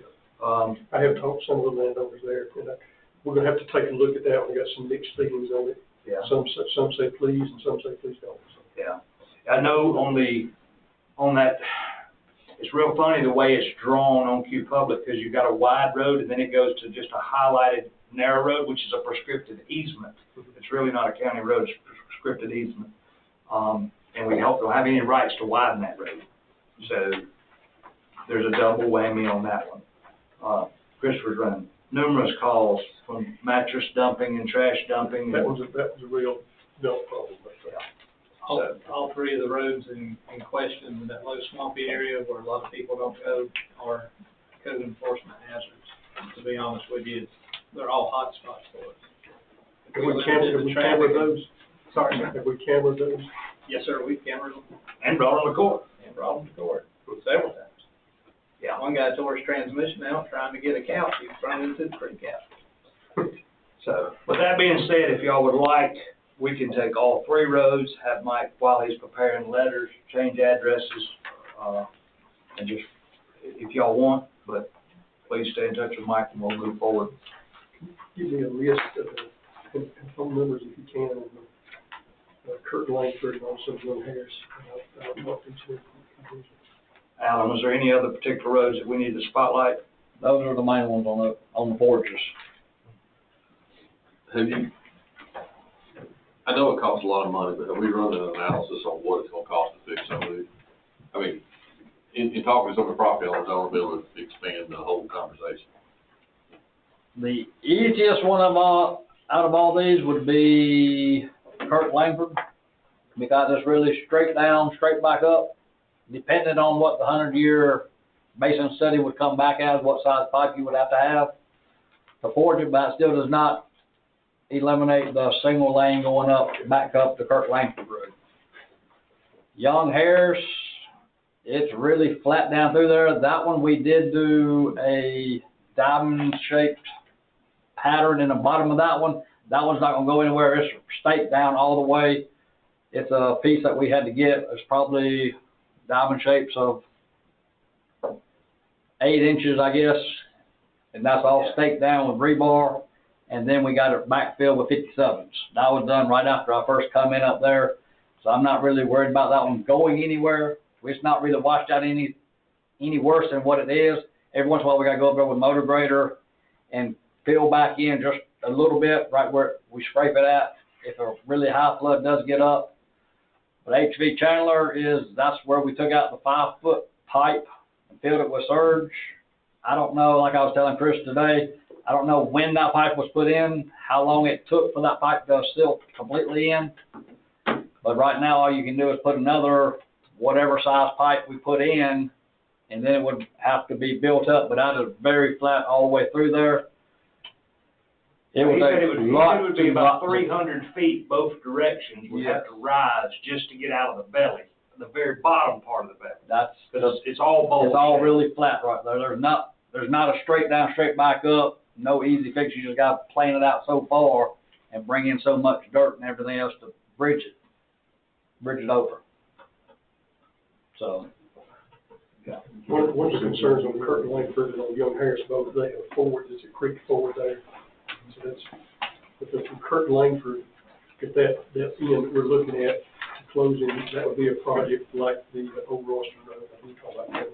I have talked to some of the landowners there, and we're gonna have to take a look at that. We got some mixed feelings on it. Yeah. Some say please, and some say please don't. Yeah. I know on that, it's real funny the way it's drawn on Q Public, because you've got a wide road, and then it goes to just a highlighted narrow road, which is a prescriptive easement. It's really not a county road, it's a prescriptive easement. And we don't have any rights to widen that road. So there's a double whammy on that one. Christopher's running numerous calls from mattress dumping and trash dumping. That was a real dump problem. All three of the roads in question in that low swampy area where a lot of people don't go are code enforcement hazards. To be honest with you, they're all hot spots for us. Have we cambered those? Sorry, sir. Have we cambered those? Yes, sir, we've cambered them. And brought them to court. And brought them to court several times. Yeah. One guy tore his transmission out trying to get a couch. He was thrown into the creek couch. So, with that being said, if y'all would like, we can take all three roads, have Mike, while he's preparing letters, change addresses, and just, if y'all want, but please stay in touch with Mike and we'll move forward. Give me a list of and phone numbers if you can, of Kurt Langford and also Will Harris. I'll walk them through. Alan, was there any other particular roads that we need to spotlight? Those are the main ones on the porches. Have you, I know it costs a lot of money, but have we run an analysis on what it's gonna cost to fix some of these? I mean, in talking to some of the property owners, I want to be able to expand the whole conversation. The easiest one out of all these would be Kurt Langford, because it's really straight down, straight back up. Depending on what the 100-year basin study would come back as, what size pipe you would have to forge it, but it still does not eliminate the single lane going up, back up to Kurt Langford Road. Young Harris, it's really flat down through there. That one we did do a diamond-shaped pattern in the bottom of that one. That one's not going to go anywhere. It's staked down all the way. It's a piece that we had to get. It's probably diamond shapes of 8 inches, I guess. And that's all staked down with rebar. And then we got it backfilled with 57s. That was done right after I first come in up there. So I'm not really worried about that one going anywhere. It's not really washed out any worse than what it is. Every once in a while we got to go up there with motor grader and fill back in just a little bit right where we scrape it at if a really high flood does get up. But HV Chandler that's where we took out the 5-foot pipe and filled it with surge. I don't know, like I was telling Chris today, I don't know when that pipe was put in, how long it took for that pipe to silt completely in. But right now all you can do is put another whatever size pipe we put in, and then it would have to be built up, but that is very flat all the way through there. It would be about 300 feet both directions. We have to rise just to get out of the belly, the very bottom part of the belly. Because it's all bowl. It's all really flat right there. There's not a straight down, straight back up. No easy fix. You just got to plane it out so far and bring in so much dirt and everything else to bridge it over. So. Yeah. One of the concerns on Kurt Langford and on Young Harris both, they have forward, there's a creek forward there. So that's from Kurt Langford, if that end that we're looking at closing, that would be a project like the old Royston Road, I think we call that.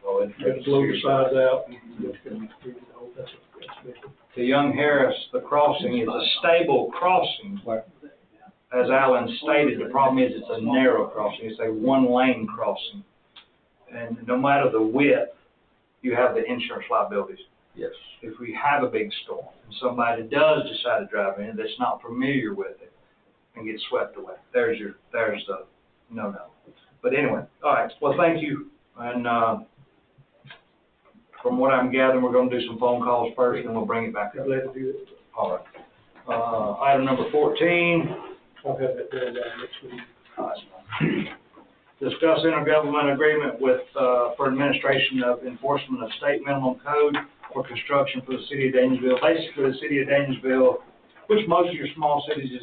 You have to blow the sides out. That's to Young Harris, the crossing is a stable crossing. As Alan stated, the problem is it's a narrow crossing. It's a one-lane crossing. And no matter the width, you have the insurance liabilities. Yes. If we have a big storm and somebody does decide to drive in that's not familiar with it, and get swept away. There's the no-no. But anyway, all right, well, thank you. And, from what I'm gathering, we're gonna do some phone calls first, and then we'll bring it back up. Glad to do that. All right. Item number 14. I'll have that done next week. Discuss intergovernmental agreement with, for administration of enforcement of state minimum code for construction for the city of Danielsville. Basically, the city of Danielsville, which most of your small cities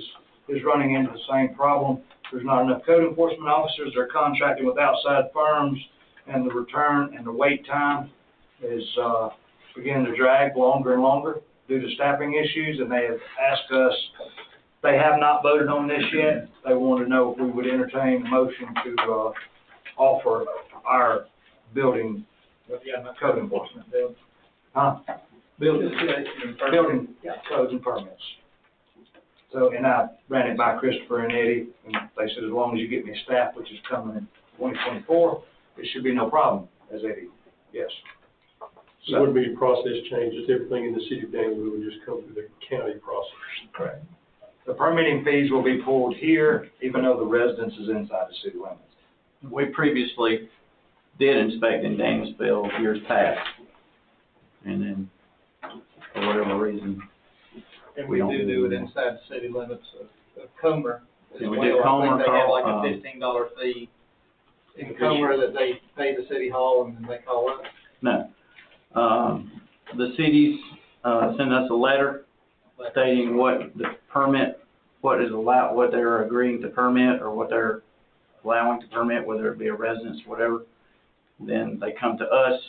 is running into the same problem. There's not enough code enforcement officers. They're contracting with outside firms, and the return and the wait time is, beginning to drag longer and longer due to staffing issues, and they have asked us, they have not voted on this yet. They want to know if we would entertain a motion to, offer our building code enforcement. Huh? Building codes and permits. So, and I ran it by Christopher and Eddie, and they said as long as you get me staff, which is coming in 2024, it should be no problem, as Eddie, yes. It wouldn't be a process change, just everything in the city of Danville would just come through the county process. Correct. The permitting fees will be pulled here, even though the residence is inside the city limits. We previously did inspect in Danielsville years past, and then for whatever reason. And we do it inside the city limits of Comer as Yeah, well. we do Comer, I think they have like Carl, a $15 fee in Comer that they pay the city hall and then they call us. No. The cities, send us a letter stating what the permit, what is allowed, what they're agreeing to permit, or what they're allowing to permit, whether it be a residence, whatever. Then they come to us,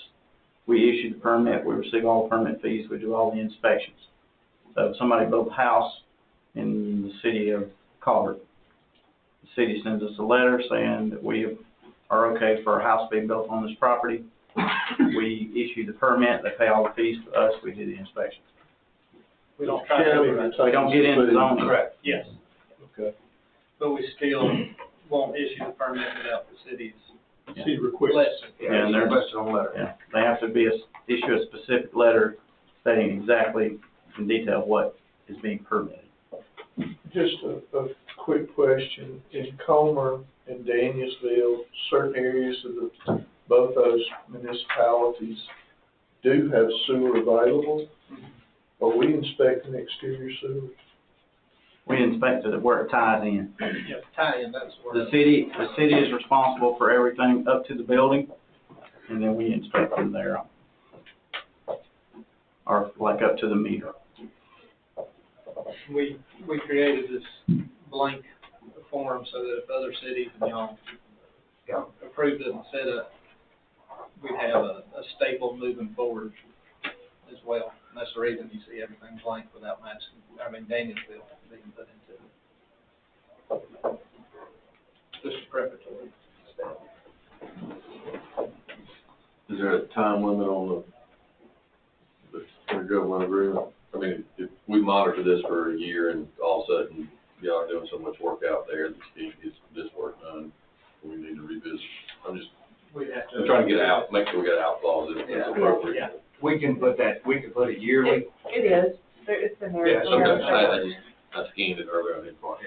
we issue the permit, we receive all permit fees, we do all the inspections. So if somebody built a house in the city of Colbert, the city sends us a letter saying that we are okay for a house being built on this property. We issue the permit, they pay all the fees to us, we do the inspections. We don't try to. We don't get into zoning. Correct. Yes. Okay. But we still won't issue the permit without the city's City request. blessing. Yeah, and they're Requested on letter. Yeah, they have to issue a specific letter stating exactly in detail what is being permitted. Just a quick question. In Comer and Danielsville, certain areas of both those municipalities do have sewer available. Are we inspecting exterior sewers? We inspected it where it ties in. Yeah, tie-in, that's where. The city is responsible for everything up to the building, and then we inspect from there on. Or like up to the meter. We created this blank form so that if other cities, approved it and set up, we'd have a staple moving forward as well. And that's the reason you see everything blank without Madison, Danielsville being put into it. Just a preparatory step. Is there a time limit on the intergovernmental agreement? I mean, if we monitor this for a year and all of a sudden y'all are doing so much work out there, that you can't get this work done, we need to revisit. I'm trying to get out, make sure we got out clauses if it's appropriate. Yeah. We can put it yearly. It is, it's in there. Yeah, okay, I scanned it earlier, I didn't find it.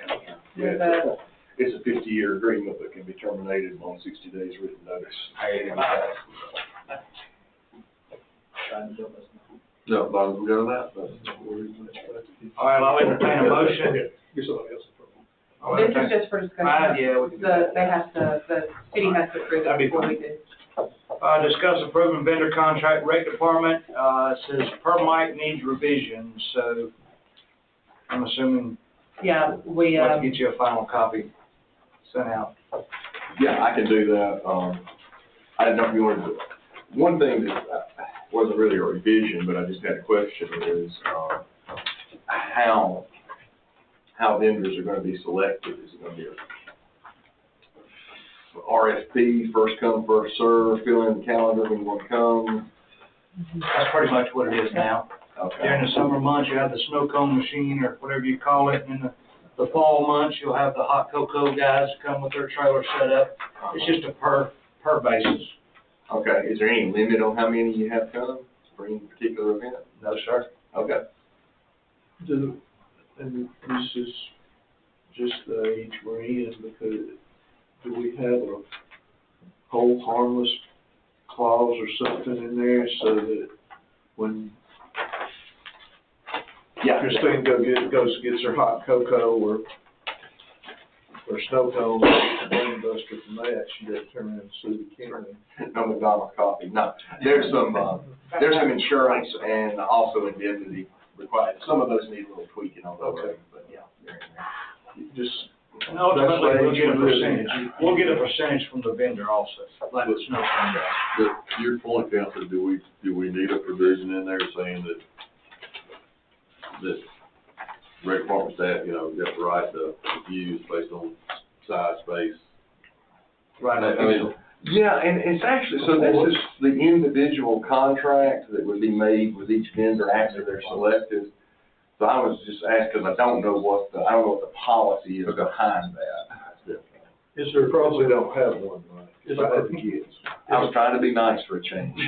Yeah. It's a 50-year agreement that can be terminated on 60 days written notice. No, as long as we go that. All right, I'll entertain a motion. This is just for discussion. Yeah, we can do that. The city has to approve it before we do. Discuss approving vendor contract rec department, it says per mic needs revision, so I'm assuming Yeah, we, let's get you a final copy sent out. Yeah, I can do that. I didn't know if you wanted to, one thing that wasn't really a revision, but I just had a question is, how vendors are gonna be selected. Is it gonna be a RFP, first come, first serve, fill in the calendar when you want to come? That's pretty much what it is now. Okay. During the summer months, you have the snow cone machine or whatever you call it, and in the fall months, you'll have the hot cocoa guys come with their trailer set up. It's just a per basis. Okay, is there any limit on how many you have come for any particular event? No, sir. Okay. And this is just the age we're in, because do we have a hold harmless clause or something in there so that when Christine goes and gets her hot cocoa or snow cone, brain buster from that, she doesn't turn around and sue the county. No McDonald's coffee, no. There's some insurance and also indemnity required. Some of those need a little tweaking on those, but yeah, they're in there. Just. And ultimately, we'll get a percentage. We'll get a percentage from the vendor also, like the snow cone does. But your point, Counselor, do we need a provision in there saying that rec department staff, you know, got the right to use based on size, space? Right. I mean, Yeah, and it's actually, so this is the individual contract that would be made with each vendor after they're selected. So I was just asking, I don't know what the policy is behind that. Is there Probably don't have one, right? Is I there- had the kids. I was trying to be nice for a change. We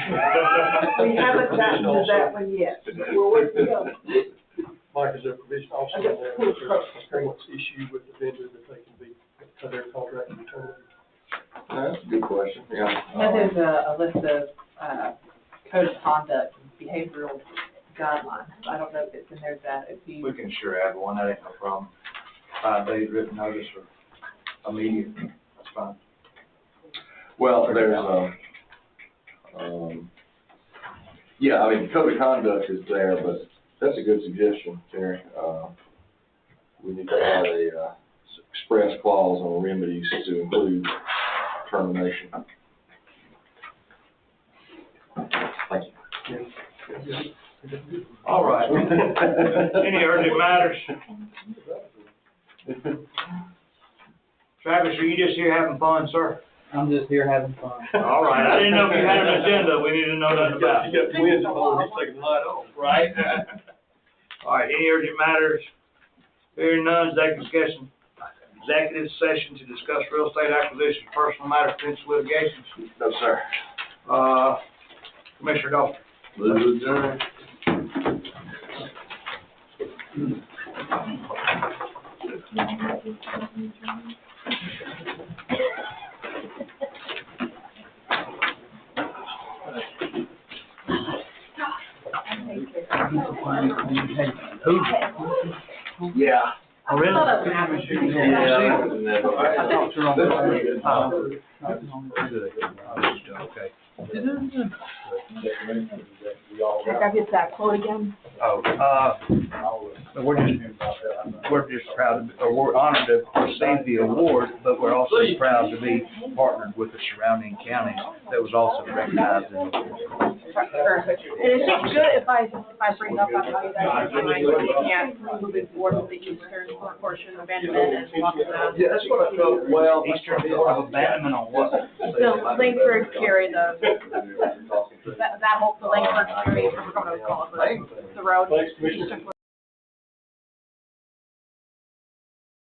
haven't gotten to that one yet. We're working on it. Mike, is there provision also in there that there's a performance issue with the vendor that they can be, their contract can be terminated? That's a good question, yeah. Now, there's a list of, code of conduct, and behavioral guidelines. I don't know if it's in there that if you. We can sure add one, that ain't no problem. 5 days written notice or immediate, that's fine. Well, there's, yeah, I mean, code of conduct is there, but that's a good suggestion, Terry. We need to add a, express clause on remedies to include termination. Thank you. All right. Any urgent matters? Travis, are you just here having fun, sir? I'm just here having fun. All right, I didn't know if you had an agenda we need to know nothing about. You got twins involved, he's taking the light off. Right? All right, any urgent matters? Hearing none, executive session to discuss real estate acquisition, personal matter, potential litigation. No, sir. Commissioner Doster. Move to adjourn. Yeah. Oh, really? Yeah. Okay. Can I get that quote again? We're just proud, or we're honored to receive the award, but we're also proud to be partnered with the surrounding county that was also recognized in the award. Perfect. And it's just good if I bring up on how you guys are doing, looking at moving forward with the eastern portion of abandonment and talking about. Yeah, that's what I felt, well. Eastern Board of Abandonment on what? The Langford Curie, that whole, the Langford Curie, we're going to call it, the road. Thanks, Commissioner.